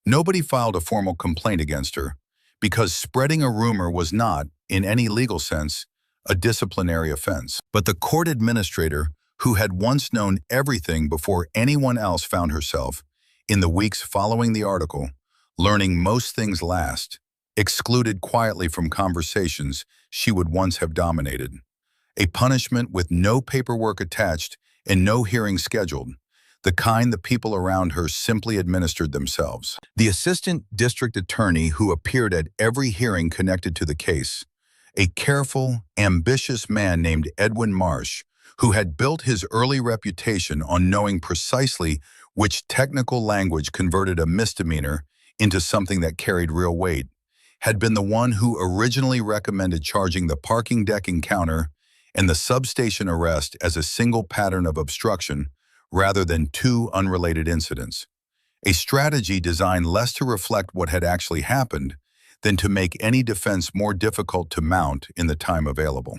Nobody filed a formal complaint against her, because spreading a rumor was not, in any legal sense, a disciplinary offense. But the court administrator, who had once known everything before anyone else found herself, in the weeks following the article, learning most things last, excluded quietly from conversations she would once have dominated. A punishment with no paperwork attached and no hearing scheduled, the kind the people around her simply administered themselves. The assistant district attorney who appeared at every hearing connected to the case, a careful, ambitious man named Edwin Marsh, who had built his early reputation on knowing precisely which technical language converted a misdemeanor into something that carried real weight, had been the one who originally recommended charging the parking deck encounter and the substation arrest as a single pattern of obstruction rather than 2 unrelated incidents, a strategy designed less to reflect what had actually happened than to make any defense more difficult to mount in the time available.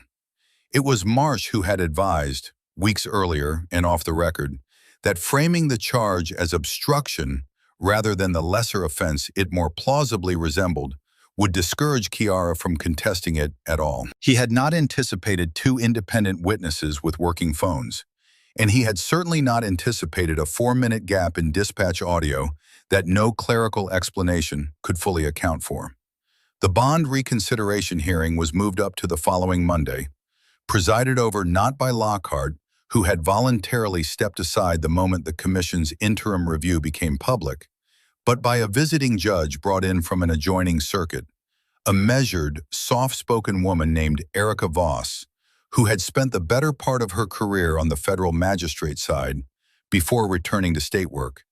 It was Marsh who had advised, weeks earlier and off the record, that framing the charge as obstruction rather than the lesser offense it more plausibly resembled would discourage Kiara from contesting it at all. He had not anticipated 2 independent witnesses with working phones, and he had certainly not anticipated a 4-minute gap in dispatch audio that no clerical explanation could fully account for. The bond reconsideration hearing was moved up to the following Monday, presided over not by Lockhart, who had voluntarily stepped aside the moment the commission's interim review became public, but by a visiting judge brought in from an adjoining circuit, a measured, soft-spoken woman named Erica Voss, who had spent the better part of her career on the federal magistrate side before returning to state work,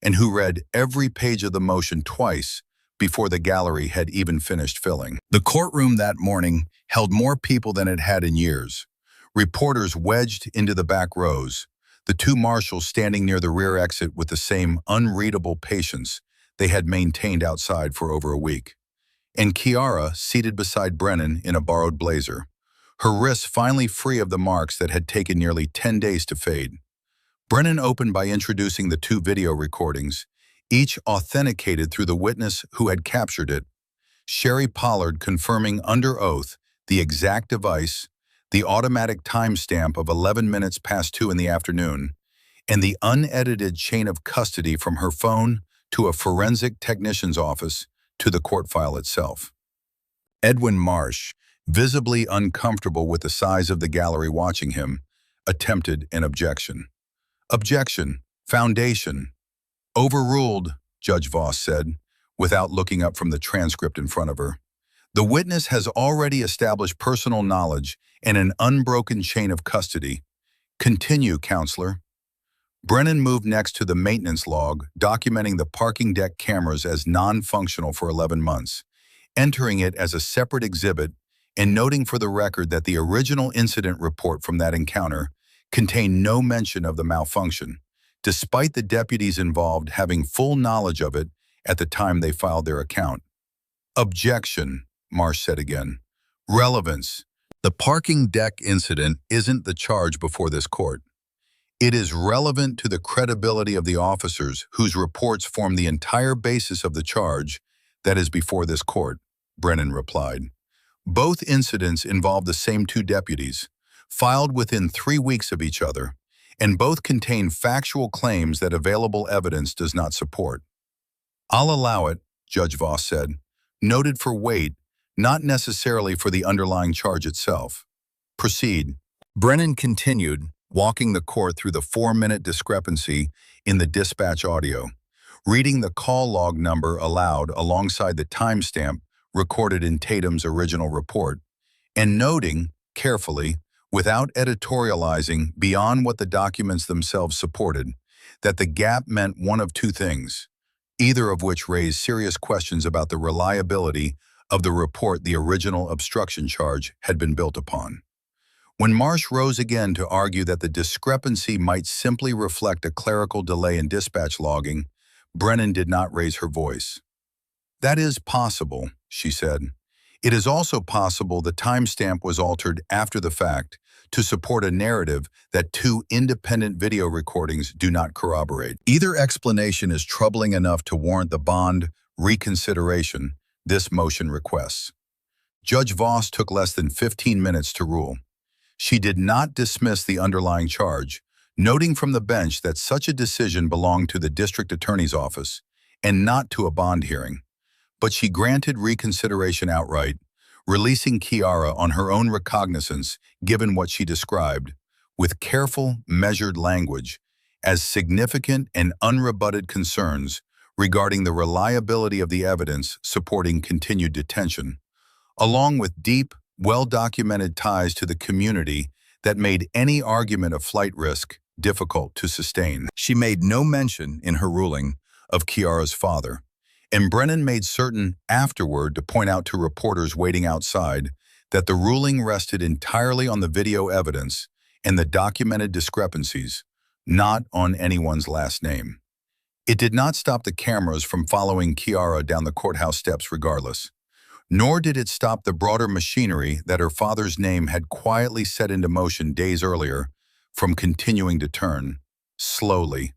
and who read every page of the motion twice before the gallery had even finished filling. The courtroom that morning held more people than it had in years. Reporters wedged into the back rows, the 2 marshals standing near the rear exit with the same unreadable patience they had maintained outside for over a week, and Kiara seated beside Brennan in a borrowed blazer, her wrists finally free of the marks that had taken nearly 10 days to fade. Brennan opened by introducing the 2 video recordings, each authenticated through the witness who had captured it, Sherry Pollard confirming under oath the exact device, the automatic timestamp of 11 minutes past 2 in the afternoon, and the unedited chain of custody from her phone to a forensic technician's office to the court file itself. Edwin Marsh, visibly uncomfortable with the size of the gallery watching him, attempted an objection. "Objection. Foundation. Overruled," Judge Voss said, without looking up from the transcript in front of her. "The witness has already established personal knowledge and an unbroken chain of custody. Continue, counselor." Brennan moved next to the maintenance log, documenting the parking deck cameras as non-functional for 11 months, entering it as a separate exhibit and noting for the record that the original incident report from that encounter contained no mention of the malfunction, despite the deputies involved having full knowledge of it at the time they filed their account. Objection, Marsh said again. Relevance. The parking deck incident isn't the charge before this court. It is relevant to the credibility of the officers whose reports form the entire basis of the charge that is before this court, Brennan replied. Both incidents involved the same two deputies, filed within 3 weeks of each other, and both contain factual claims that available evidence does not support. I'll allow it, Judge Voss said, noted for weight, not necessarily for the underlying charge itself. Proceed. Brennan continued, walking the court through the 4-minute discrepancy in the dispatch audio, reading the call log number aloud alongside the timestamp recorded in Tatum's original report, and noting, carefully, without editorializing beyond what the documents themselves supported, that the gap meant one of two things, either of which raised serious questions about the reliability of the report the original obstruction charge had been built upon. When Marsh rose again to argue that the discrepancy might simply reflect a clerical delay in dispatch logging, Brennan did not raise her voice. That is possible, she said. It is also possible the timestamp was altered after the fact to support a narrative that two independent video recordings do not corroborate. Either explanation is troubling enough to warrant the bond reconsideration this motion requests. Judge Voss took less than 15 minutes to rule. She did not dismiss the underlying charge, noting from the bench that such a decision belonged to the district attorney's office and not to a bond hearing. But she granted reconsideration outright, releasing Kiara on her own recognizance given what she described, with careful, measured language, as significant and unrebutted concerns regarding the reliability of the evidence supporting continued detention, along with deep, well-documented ties to the community that made any argument of flight risk difficult to sustain. She made no mention in her ruling of Kiara's father, and Brennan made certain afterward to point out to reporters waiting outside that the ruling rested entirely on the video evidence and the documented discrepancies, not on anyone's last name. It did not stop the cameras from following Kiara down the courthouse steps regardless, nor did it stop the broader machinery that her father's name had quietly set into motion days earlier from continuing to turn, slowly,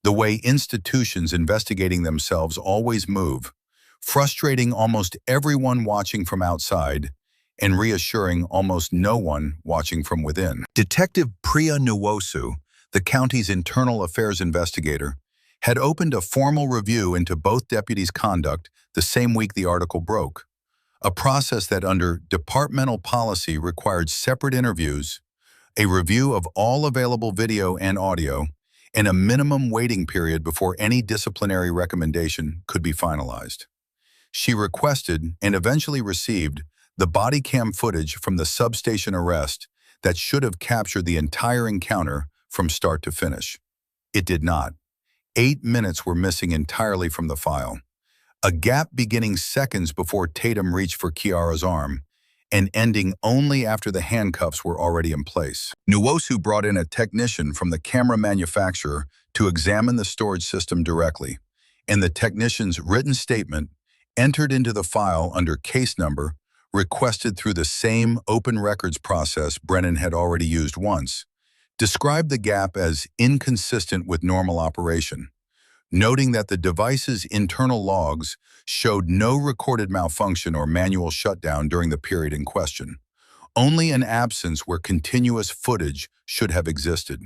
the way institutions investigating themselves always move, frustrating almost everyone watching from outside and reassuring almost no one watching from within. Detective Priya Nwosu, the county's internal affairs investigator, had opened a formal review into both deputies' conduct the same week the article broke, a process that under departmental policy required separate interviews, a review of all available video and audio, and a minimum waiting period before any disciplinary recommendation could be finalized. She requested and eventually received the body cam footage from the substation arrest that should have captured the entire encounter from start to finish. It did not. 8 minutes were missing entirely from the file, a gap beginning seconds before Tatum reached for Kiara's arm and ending only after the handcuffs were already in place. Nwosu brought in a technician from the camera manufacturer to examine the storage system directly, and the technician's written statement, entered into the file under case number, requested through the same open records process Brennan had already used once, described the gap as inconsistent with normal operation, noting that the device's internal logs showed no recorded malfunction or manual shutdown during the period in question, only an absence where continuous footage should have existed.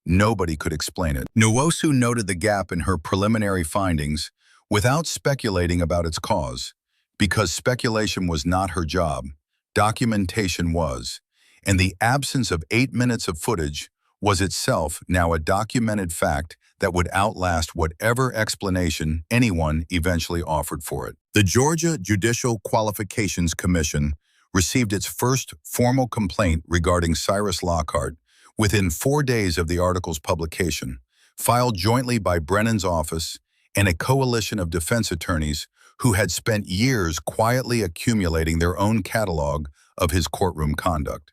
Nobody could explain it. Nwosu noted the gap in her preliminary findings without speculating about its cause, because speculation was not her job, documentation was, and the absence of 8 minutes of footage was itself now a documented fact that would outlast whatever explanation anyone eventually offered for it. The Georgia Judicial Qualifications Commission received its first formal complaint regarding Cyrus Lockhart within 4 days of the article's publication, filed jointly by Brennan's office and a coalition of defense attorneys who had spent years quietly accumulating their own catalog of his courtroom conduct.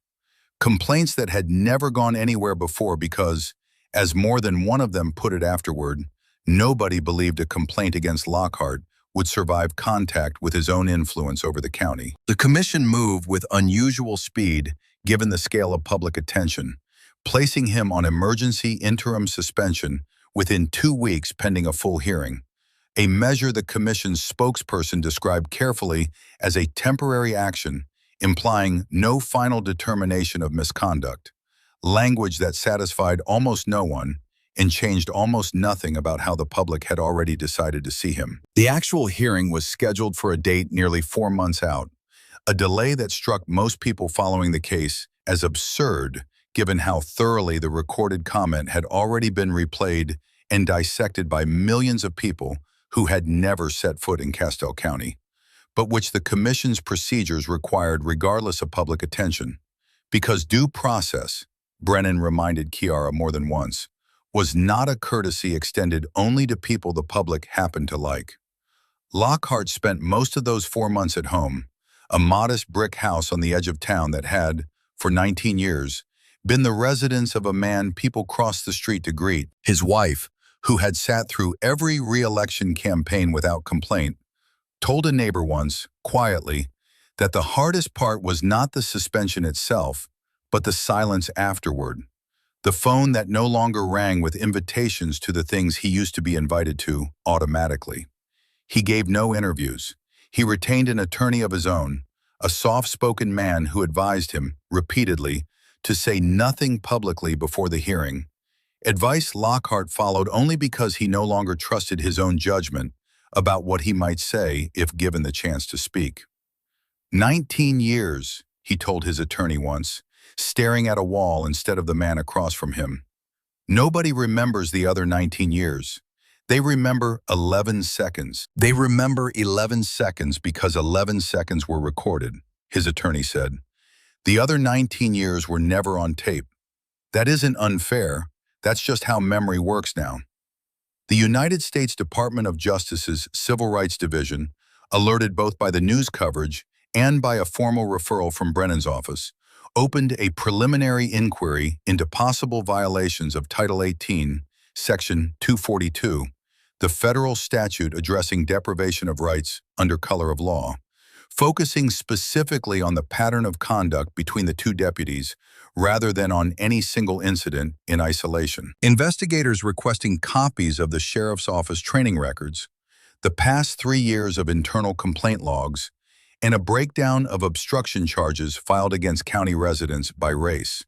Complaints that had never gone anywhere before because, as more than one of them put it afterward, nobody believed a complaint against Lockhart would survive contact with his own influence over the county. The commission moved with unusual speed given the scale of public attention, placing him on emergency interim suspension within 2 weeks pending a full hearing, a measure the commission's spokesperson described carefully as a temporary action, implying no final determination of misconduct, language that satisfied almost no one and changed almost nothing about how the public had already decided to see him. The actual hearing was scheduled for a date nearly 4 months out, a delay that struck most people following the case as absurd given how thoroughly the recorded comment had already been replayed and dissected by millions of people who had never set foot in Castell County, but which the commission's procedures required regardless of public attention. Because due process, Brennan reminded Kiara more than once, was not a courtesy extended only to people the public happened to like. Lockhart spent most of those 4 months at home, a modest brick house on the edge of town that had, for 19 years, been the residence of a man people crossed the street to greet, his wife, who had sat through every re-election campaign without complaint, told a neighbor once, quietly, that the hardest part was not the suspension itself, but the silence afterward. The phone that no longer rang with invitations to the things he used to be invited to automatically. He gave no interviews. He retained an attorney of his own, a soft-spoken man who advised him, repeatedly, to say nothing publicly before the hearing. Advice Lockhart followed only because he no longer trusted his own judgment about what he might say if given the chance to speak. 19 years, he told his attorney once, staring at a wall instead of the man across from him. Nobody remembers the other 19 years. They remember 11 seconds. They remember 11 seconds because 11 seconds were recorded, his attorney said. The other 19 years were never on tape. That isn't unfair. That's just how memory works now. The United States Department of Justice's Civil Rights Division, alerted both by the news coverage and by a formal referral from Brennan's office, opened a preliminary inquiry into possible violations of Title 18, Section 242, the federal statute addressing deprivation of rights under color of law, focusing specifically on the pattern of conduct between the two deputies rather than on any single incident in isolation. Investigators requesting copies of the sheriff's office training records, the past 3 years of internal complaint logs, and a breakdown of obstruction charges filed against county residents by race,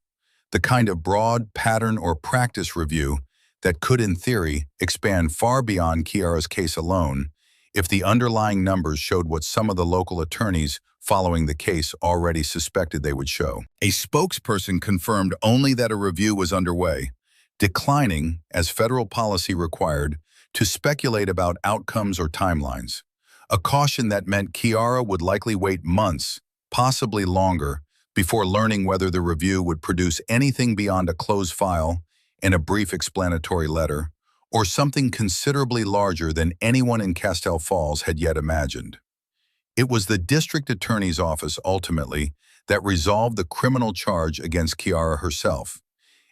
the kind of broad pattern or practice review that could, in theory, expand far beyond Kiara's case alone if the underlying numbers showed what some of the local attorneys following the case already suspected they would show. A spokesperson confirmed only that a review was underway, declining, as federal policy required, to speculate about outcomes or timelines. A caution that meant Kiara would likely wait months, possibly longer, before learning whether the review would produce anything beyond a closed file and a brief explanatory letter, or something considerably larger than anyone in Castell Falls had yet imagined. It was the district attorney's office, ultimately, that resolved the criminal charge against Kiara herself,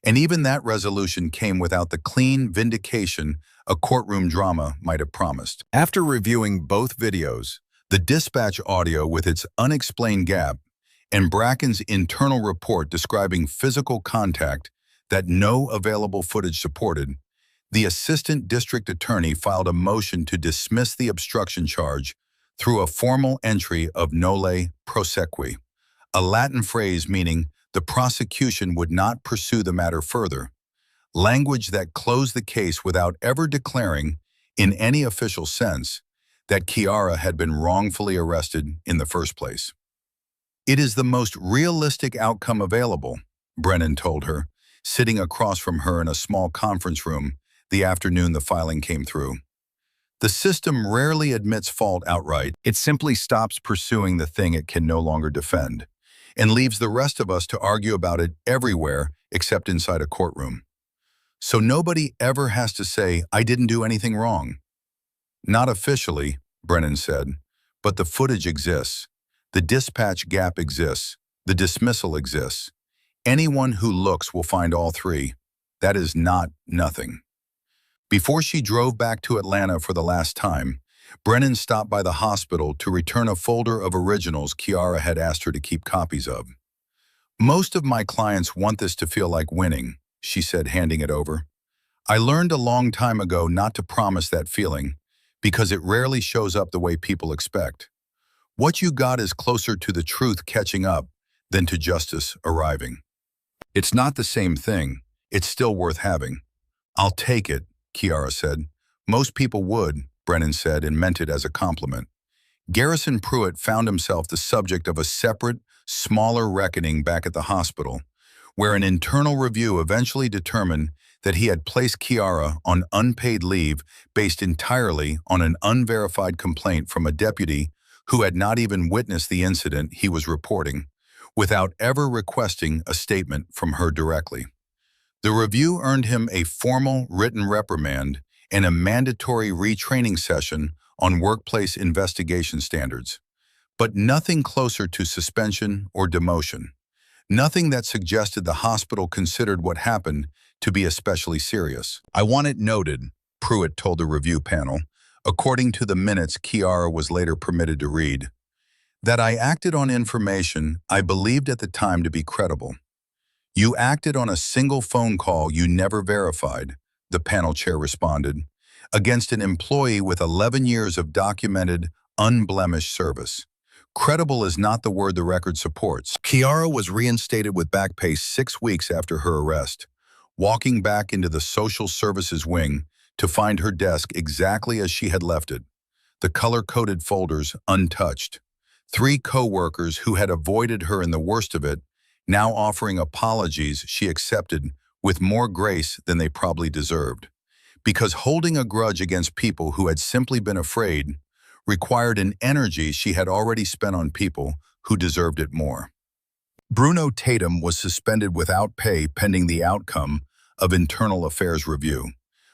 and even that resolution came without the clean vindication a courtroom drama might have promised. After reviewing both videos, the dispatch audio with its unexplained gap, and Bracken's internal report describing physical contact that no available footage supported, the assistant district attorney filed a motion to dismiss the obstruction charge through a formal entry of nolle prosequi, a Latin phrase meaning the prosecution would not pursue the matter further, language that closed the case without ever declaring, in any official sense, that Kiara had been wrongfully arrested in the first place. It is the most realistic outcome available, Brennan told her, sitting across from her in a small conference room the afternoon the filing came through. The system rarely admits fault outright. It simply stops pursuing the thing it can no longer defend, and leaves the rest of us to argue about it everywhere except inside a courtroom. So nobody ever has to say, I didn't do anything wrong. Not officially, Brennan said, but the footage exists. The dispatch gap exists. The dismissal exists. Anyone who looks will find all three. That is not nothing. Before she drove back to Atlanta for the last time, Brennan stopped by the hospital to return a folder of originals Kiara had asked her to keep copies of. Most of my clients want this to feel like winning, she said, handing it over. I learned a long time ago not to promise that feeling, because it rarely shows up the way people expect. What you got is closer to the truth catching up than to justice arriving. It's not the same thing. It's still worth having. I'll take it, Kiara said. Most people would, Brennan said, and meant it as a compliment. Garrison Pruitt found himself the subject of a separate, smaller reckoning back at the hospital, where an internal review eventually determined that he had placed Kiara on unpaid leave based entirely on an unverified complaint from a deputy who had not even witnessed the incident he was reporting, without ever requesting a statement from her directly. The review earned him a formal written reprimand and a mandatory retraining session on workplace investigation standards, but nothing closer to suspension or demotion. Nothing that suggested the hospital considered what happened to be especially serious. I want it noted, Pruitt told the review panel, according to the minutes Kiara was later permitted to read, that I acted on information I believed at the time to be credible. You acted on a single phone call you never verified, the panel chair responded, against an employee with 11 years of documented, unblemished service. Credible is not the word the record supports. Kiara was reinstated with back pay 6 weeks after her arrest, walking back into the social services wing to find her desk exactly as she had left it, the color-coded folders untouched. 3 co-workers who had avoided her in the worst of it, now offering apologies she accepted with more grace than they probably deserved. Because holding a grudge against people who had simply been afraid required an energy she had already spent on people who deserved it more. Bruno Tatum was suspended without pay pending the outcome of internal affairs review,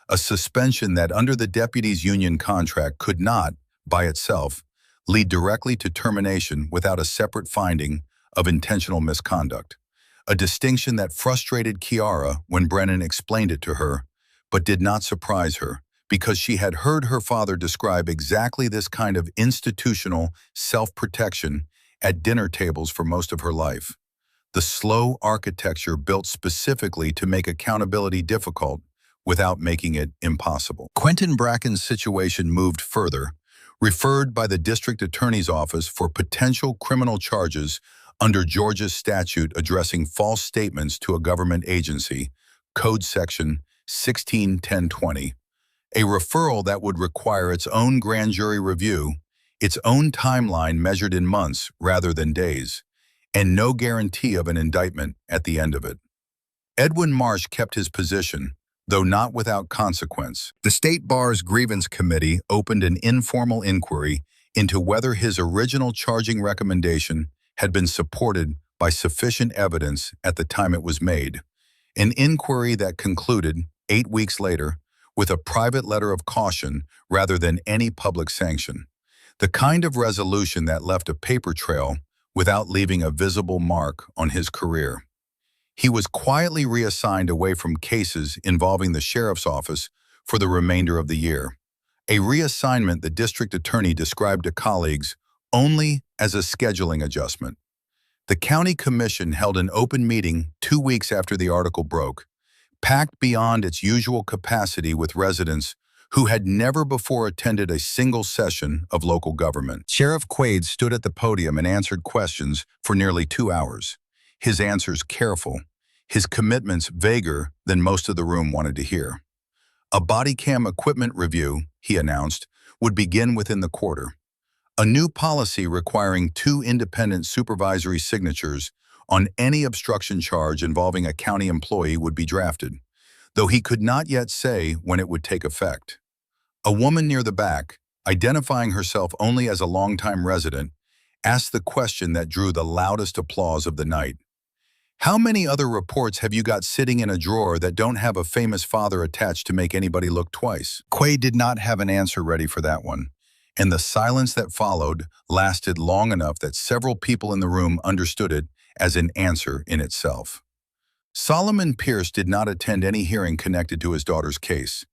a suspension that under the deputy's union contract could not, by itself, lead directly to termination without a separate finding of intentional misconduct, a distinction that frustrated Kiara when Brennan explained it to her, but did not surprise her, because she had heard her father describe exactly this kind of institutional self-protection at dinner tables for most of her life. The slow architecture built specifically to make accountability difficult without making it impossible. Quentin Bracken's situation moved further, referred by the district attorney's office for potential criminal charges under Georgia's statute addressing false statements to a government agency, Code Section 16-1020. A referral that would require its own grand jury review, its own timeline measured in months rather than days, and no guarantee of an indictment at the end of it. Edwin Marsh kept his position, though not without consequence. The State Bar's Grievance Committee opened an informal inquiry into whether his original charging recommendation had been supported by sufficient evidence at the time it was made, an inquiry that concluded, 8 weeks later, with a private letter of caution rather than any public sanction, the kind of resolution that left a paper trail without leaving a visible mark on his career. He was quietly reassigned away from cases involving the sheriff's office for the remainder of the year, a reassignment the district attorney described to colleagues only as a scheduling adjustment. The county commission held an open meeting 2 weeks after the article broke, packed beyond its usual capacity with residents who had never before attended a single session of local government. Sheriff Quaid stood at the podium and answered questions for nearly 2 hours, his answers careful, his commitments vaguer than most of the room wanted to hear. A body cam equipment review, he announced, would begin within the quarter. A new policy requiring 2 independent supervisory signatures on any obstruction charge involving a county employee would be drafted, though he could not yet say when it would take effect. A woman near the back, identifying herself only as a longtime resident, asked the question that drew the loudest applause of the night. How many other reports have you got sitting in a drawer that don't have a famous father attached to make anybody look twice? Quay did not have an answer ready for that one, and the silence that followed lasted long enough that several people in the room understood it as an answer in itself. Solomon Pierce did not attend any hearing connected to his daughter's case,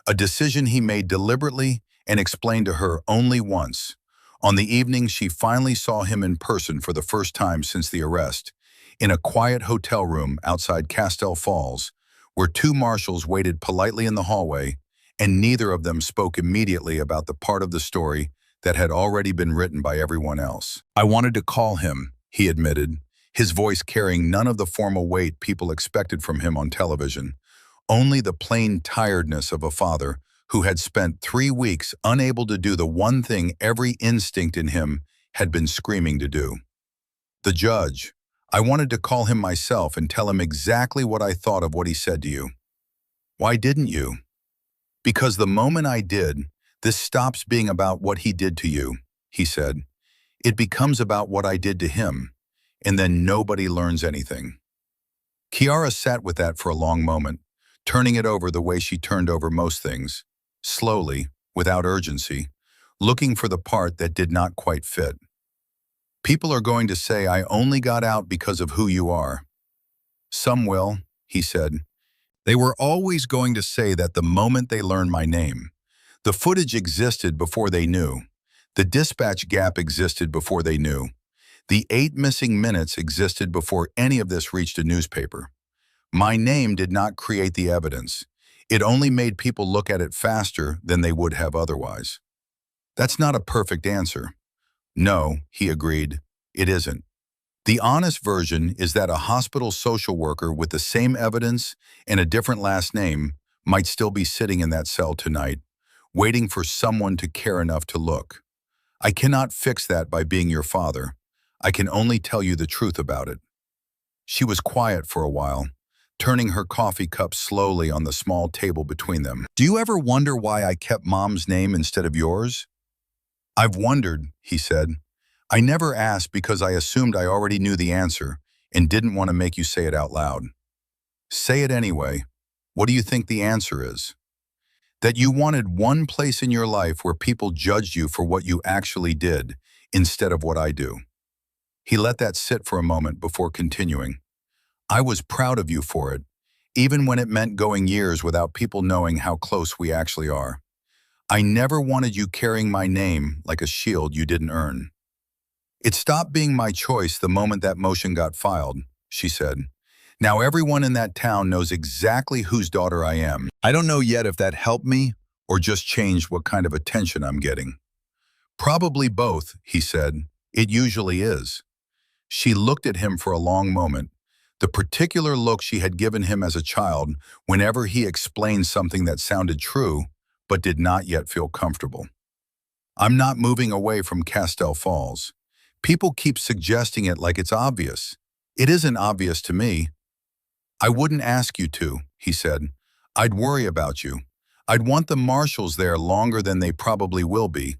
a decision he made deliberately and explained to her only once, on the evening she finally saw him in person for the first time since the arrest, in a quiet hotel room outside Castell Falls, where two marshals waited politely in the hallway, and neither of them spoke immediately about the part of the story that had already been written by everyone else. "I wanted to call him," he admitted, his voice carrying none of the formal weight people expected from him on television, only the plain tiredness of a father who had spent 3 weeks unable to do the one thing every instinct in him had been screaming to do. "The judge. I wanted to call him myself and tell him exactly what I thought of what he said to you." "Why didn't you?" "Because the moment I did, this stops being about what he did to you," he said. "It becomes about what I did to him, and then nobody learns anything." Kiara sat with that for a long moment, turning it over the way she turned over most things, slowly, without urgency, looking for the part that did not quite fit. "People are going to say I only got out because of who you are." "Some will," he said. "They were always going to say that the moment they learned my name. The footage existed before they knew. The dispatch gap existed before they knew. The 8 missing minutes existed before any of this reached a newspaper. My name did not create the evidence. It only made people look at it faster than they would have otherwise." "That's not a perfect answer." "No," he agreed, "it isn't. The honest version is that a hospital social worker with the same evidence and a different last name might still be sitting in that cell tonight, waiting for someone to care enough to look. I cannot fix that by being your father. I can only tell you the truth about it." She was quiet for a while, turning her coffee cup slowly on the small table between them. "Do you ever wonder why I kept Mom's name instead of yours?" "I've wondered," he said. "I never asked because I assumed I already knew the answer and didn't want to make you say it out loud." "Say it anyway. What do you think the answer is?" "That you wanted one place in your life where people judged you for what you actually did instead of what I do." He let that sit for a moment before continuing. "I was proud of you for it, even when it meant going years without people knowing how close we actually are. I never wanted you carrying my name like a shield you didn't earn." "It stopped being my choice the moment that motion got filed," she said. "Now everyone in that town knows exactly whose daughter I am. I don't know yet if that helped me or just changed what kind of attention I'm getting." "Probably both," he said. "It usually is." She looked at him for a long moment, the particular look she had given him as a child whenever he explained something that sounded true but did not yet feel comfortable. "I'm not moving away from Castell Falls. People keep suggesting it like it's obvious. It isn't obvious to me." "I wouldn't ask you to," he said. "I'd worry about you. I'd want the marshals there longer than they probably will be,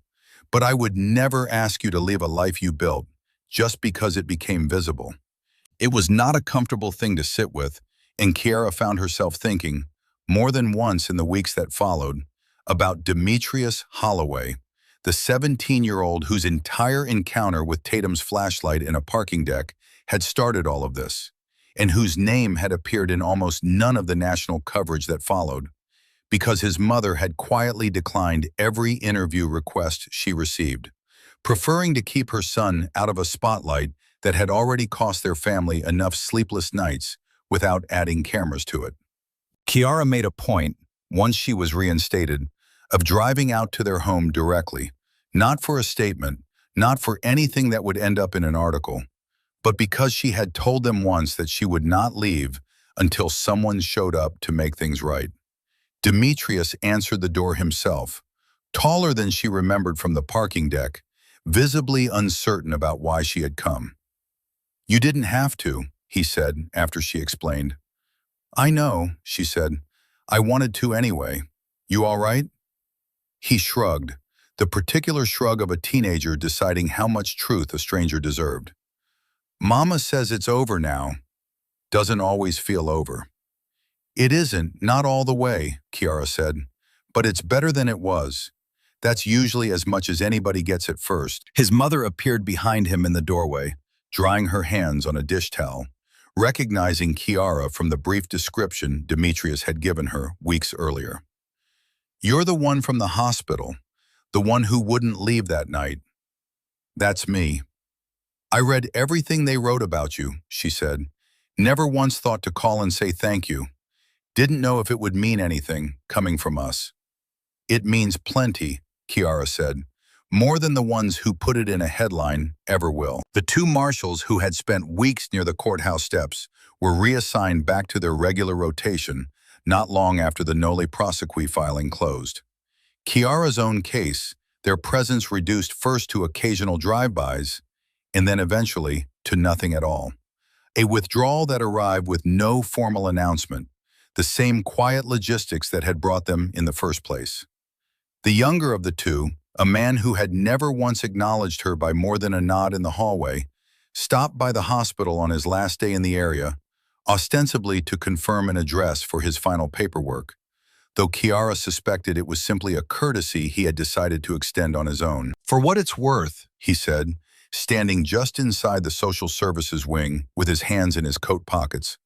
but I would never ask you to leave a life you built just because it became visible." It was not a comfortable thing to sit with, and Kiara found herself thinking, more than once in the weeks that followed, about Demetrius Holloway, the 17-year-old whose entire encounter with Tatum's flashlight in a parking deck had started all of this, and whose name had appeared in almost none of the national coverage that followed, because his mother had quietly declined every interview request she received, preferring to keep her son out of a spotlight that had already cost their family enough sleepless nights without adding cameras to it. Kiara made a point, once she was reinstated, of driving out to their home directly, not for a statement, not for anything that would end up in an article, but because she had told them once that she would not leave until someone showed up to make things right. Demetrius answered the door himself, taller than she remembered from the parking deck, visibly uncertain about why she had come. "You didn't have to," he said after she explained. "I know," she said. "I wanted to anyway. You all right?" He shrugged, the particular shrug of a teenager deciding how much truth a stranger deserved. "Mama says it's over now." doesn't always feel over. It isn't, not all the way, Kiara said, but it's better than it was. That's usually as much as anybody gets at first. His mother appeared behind him in the doorway, drying her hands on a dish towel, recognizing Kiara from the brief description Demetrius had given her weeks earlier. "You're the one from the hospital, the one who wouldn't leave that night." "That's me. I read everything they wrote about you," she said. "Never once thought to call and say thank you. Didn't know if it would mean anything, coming from us." "It means plenty," Kiara said. "More than the ones who put it in a headline ever will." The two marshals who had spent weeks near the courthouse steps were reassigned back to their regular rotation not long after the nolle prosequi filing closed. Kiara's own case, their presence reduced first to occasional drive-bys, and then eventually to nothing at all. A withdrawal that arrived with no formal announcement, the same quiet logistics that had brought them in the first place. The younger of the two, a man who had never once acknowledged her by more than a nod in the hallway, stopped by the hospital on his last day in the area, ostensibly to confirm an address for his final paperwork, though Kiara suspected it was simply a courtesy he had decided to extend on his own. "For what it's worth," he said, standing just inside the social services wing with his hands in his coat pockets,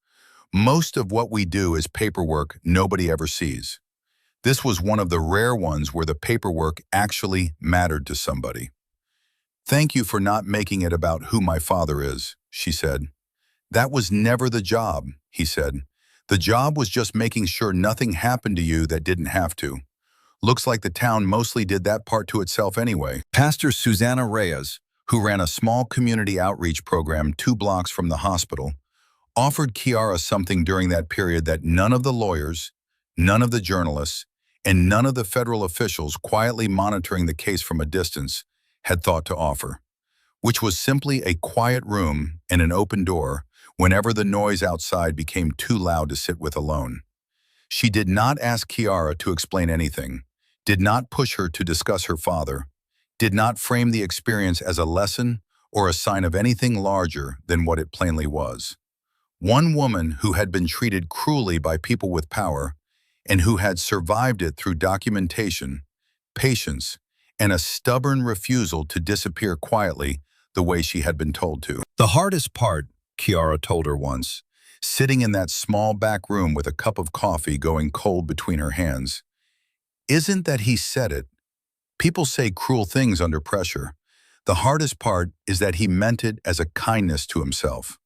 "most of what we do is paperwork nobody ever sees. This was one of the rare ones where the paperwork actually mattered to somebody." "Thank you for not making it about who my father is," she said. "That was never the job," he said. "The job was just making sure nothing happened to you that didn't have to. Looks like the town mostly did that part to itself anyway." Pastor Susanna Reyes, who ran a small community outreach program 2 blocks from the hospital, offered Kiara something during that period that none of the lawyers, none of the journalists, and none of the federal officials quietly monitoring the case from a distance had thought to offer, which was simply a quiet room and an open door whenever the noise outside became too loud to sit with alone. She did not ask Kiara to explain anything, did not push her to discuss her father, did not frame the experience as a lesson or a sign of anything larger than what it plainly was. One woman who had been treated cruelly by people with power and who had survived it through documentation, patience, and a stubborn refusal to disappear quietly the way she had been told to. "The hardest part," Kiara told her once, sitting in that small back room with a cup of coffee going cold between her hands, "isn't that he said it. People say cruel things under pressure. The hardest part is that he meant it as a kindness to himself.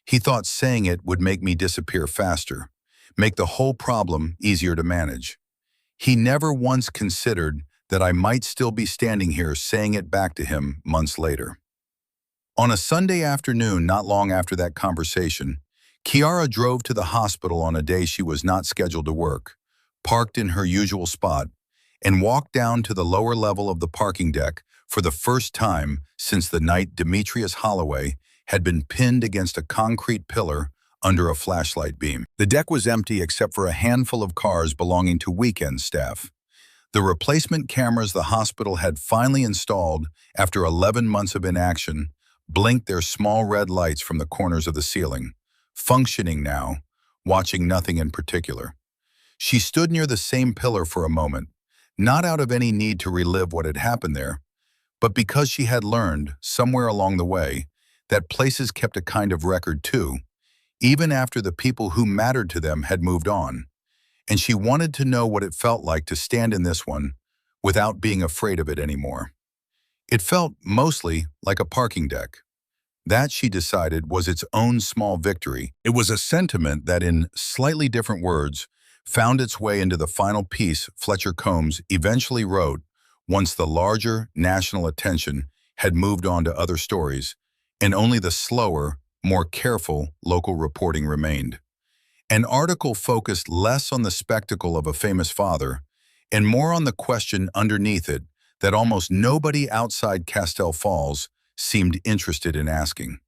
He thought saying it would make me disappear faster, make the whole problem easier to manage. He never once considered that I might still be standing here saying it back to him months later." On a Sunday afternoon not long after that conversation, Kiara drove to the hospital on a day she was not scheduled to work, parked in her usual spot, and walked down to the lower level of the parking deck for the first time since the night Demetrius Holloway had been pinned against a concrete pillar under a flashlight beam. The deck was empty except for a handful of cars belonging to weekend staff. The replacement cameras the hospital had finally installed after 11 months of inaction blinked their small red lights from the corners of the ceiling, functioning now, watching nothing in particular. She stood near the same pillar for a moment, not out of any need to relive what had happened there, but because she had learned, somewhere along the way, that places kept a kind of record too, even after the people who mattered to them had moved on, and she wanted to know what it felt like to stand in this one without being afraid of it anymore. It felt mostly like a parking deck. That, she decided, was its own small victory. It was a sentiment that, in slightly different words, found its way into the final piece Fletcher Combs eventually wrote once the larger national attention had moved on to other stories, and only the slower, more careful local reporting remained. An article focused less on the spectacle of a famous father and more on the question underneath it that almost nobody outside Castell Falls seemed interested in asking.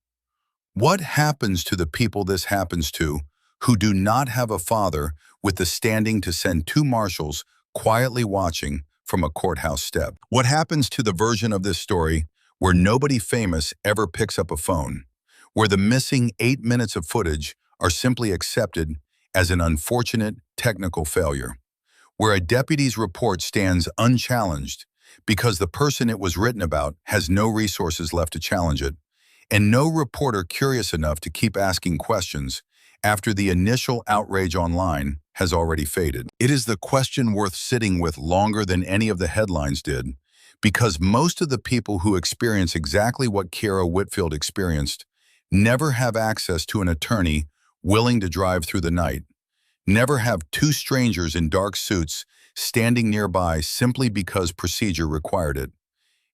What happens to the people this happens to who do not have a father with the standing to send 2 marshals quietly watching from a courthouse step? What happens to the version of this story where nobody famous ever picks up a phone, where the missing 8 minutes of footage are simply accepted as an unfortunate technical failure, where a deputy's report stands unchallenged because the person it was written about has no resources left to challenge it, and no reporter curious enough to keep asking questions after the initial outrage online has already faded. It is the question worth sitting with longer than any of the headlines did, because most of the people who experience exactly what Kiara Whitfield experienced never have access to an attorney willing to drive through the night, never have two strangers in dark suits standing nearby simply because procedure required it,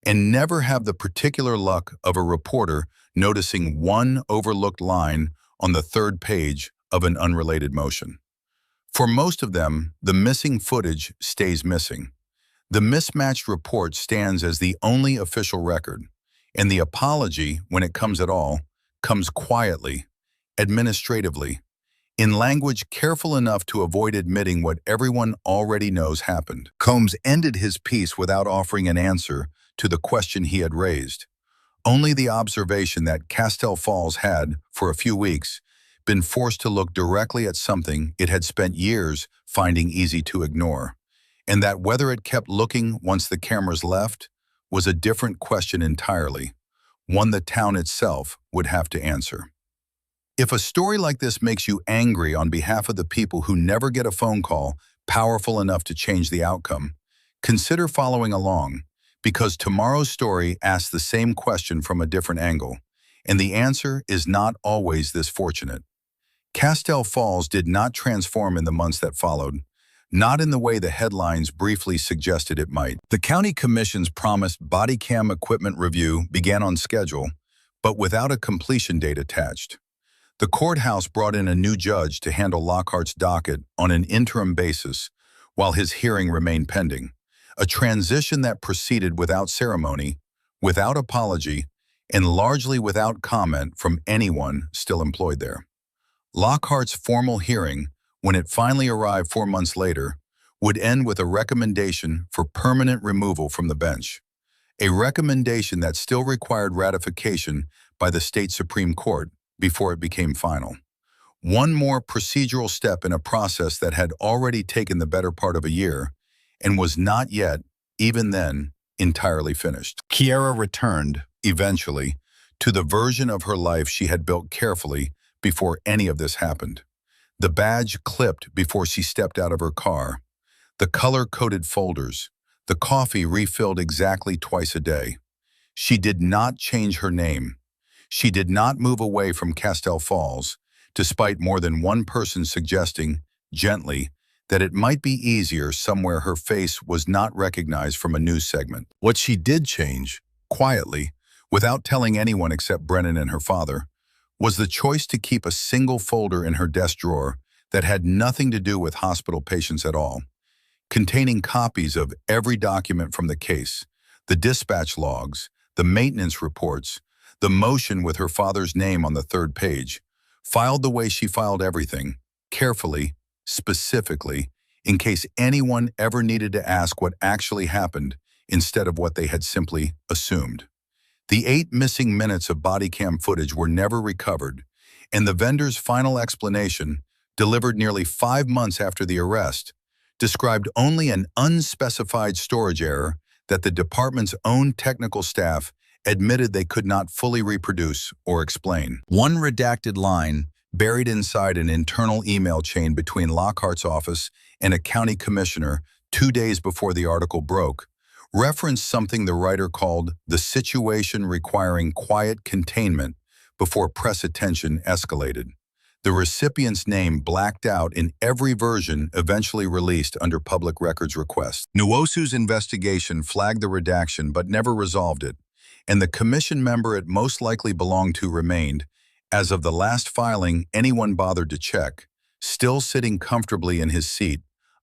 and never have the particular luck of a reporter noticing one overlooked line on the third page of an unrelated motion. For most of them, the missing footage stays missing. The mismatched report stands as the only official record, and the apology, when it comes at all, comes quietly, administratively, in language careful enough to avoid admitting what everyone already knows happened. Combs ended his piece without offering an answer to the question he had raised. Only the observation that Castell Falls had, for a few weeks, been forced to look directly at something it had spent years finding easy to ignore, and that whether it kept looking once the cameras left was a different question entirely, one the town itself would have to answer. If a story like this makes you angry on behalf of the people who never get a phone call powerful enough to change the outcome, consider following along, because tomorrow's story asks the same question from a different angle, and the answer is not always this fortunate. Castell Falls did not transform in the months that followed, not in the way the headlines briefly suggested it might. The county commission's promised body cam equipment review began on schedule, but without a completion date attached. The courthouse brought in a new judge to handle Lockhart's docket on an interim basis while his hearing remained pending, a transition that proceeded without ceremony, without apology, and largely without comment from anyone still employed there. Lockhart's formal hearing, when it finally arrived 4 months later, would end with a recommendation for permanent removal from the bench, a recommendation that still required ratification by the state Supreme Court before it became final. One more procedural step in a process that had already taken the better part of a year and was not yet, even then, entirely finished. Kiara returned, eventually, to the version of her life she had built carefully before any of this happened. The badge clipped before she stepped out of her car, the color-coded folders, the coffee refilled exactly twice a day. She did not change her name. She did not move away from Castell Falls, despite more than one person suggesting, gently, that it might be easier somewhere her face was not recognized from a news segment. What she did change, quietly, without telling anyone except Brennan and her father, was the choice to keep a single folder in her desk drawer that had nothing to do with hospital patients at all, containing copies of every document from the case, the dispatch logs, the maintenance reports, the motion with her father's name on the third page, filed the way she filed everything, carefully, specifically, in case anyone ever needed to ask what actually happened instead of what they had simply assumed. The 8 missing minutes of body cam footage were never recovered, and the vendor's final explanation, delivered nearly 5 months after the arrest, described only an unspecified storage error that the department's own technical staff admitted they could not fully reproduce or explain. One redacted line, buried inside an internal email chain between Lockhart's office and a county commissioner 2 days before the article broke, referenced something the writer called the situation requiring quiet containment before press attention escalated. The recipient's name blacked out in every version eventually released under public records request. Nwosu's investigation flagged the redaction but never resolved it, and the commission member it most likely belonged to remained, as of the last filing anyone bothered to check, still sitting comfortably in his seat,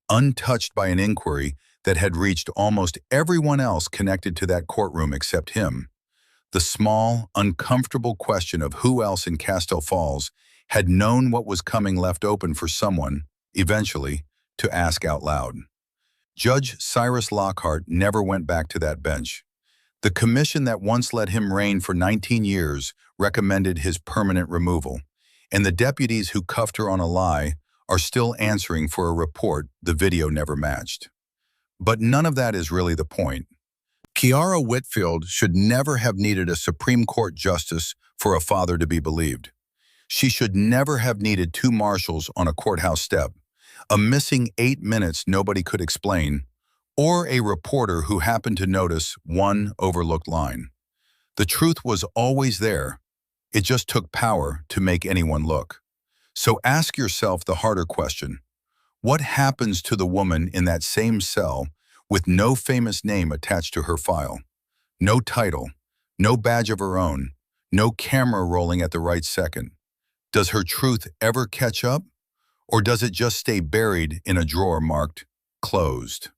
untouched by an inquiry that had reached almost everyone else connected to that courtroom except him. The small, uncomfortable question of who else in Castell Falls had known what was coming left open for someone, eventually, to ask out loud. Judge Cyrus Lockhart never went back to that bench. The commission that once let him reign for 19 years recommended his permanent removal, and the deputies who cuffed her on a lie are still answering for a report the video never matched. But none of that is really the point. Kiara Whitfield should never have needed a Supreme Court justice for a father to be believed. She should never have needed two marshals on a courthouse step, a missing 8 minutes nobody could explain, or a reporter who happened to notice one overlooked line. The truth was always there. It just took power to make anyone look. So ask yourself the harder question. What happens to the woman in that same cell with no famous name attached to her file? No title, no badge of her own, no camera rolling at the right second. Does her truth ever catch up? Or does it just stay buried in a drawer marked closed?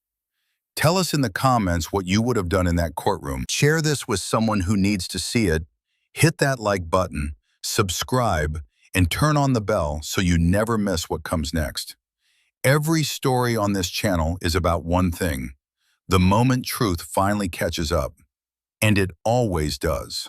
Tell us in the comments what you would have done in that courtroom. Share this with someone who needs to see it. Hit that like button, subscribe, and turn on the bell so you never miss what comes next. Every story on this channel is about one thing: the moment truth finally catches up. And it always does.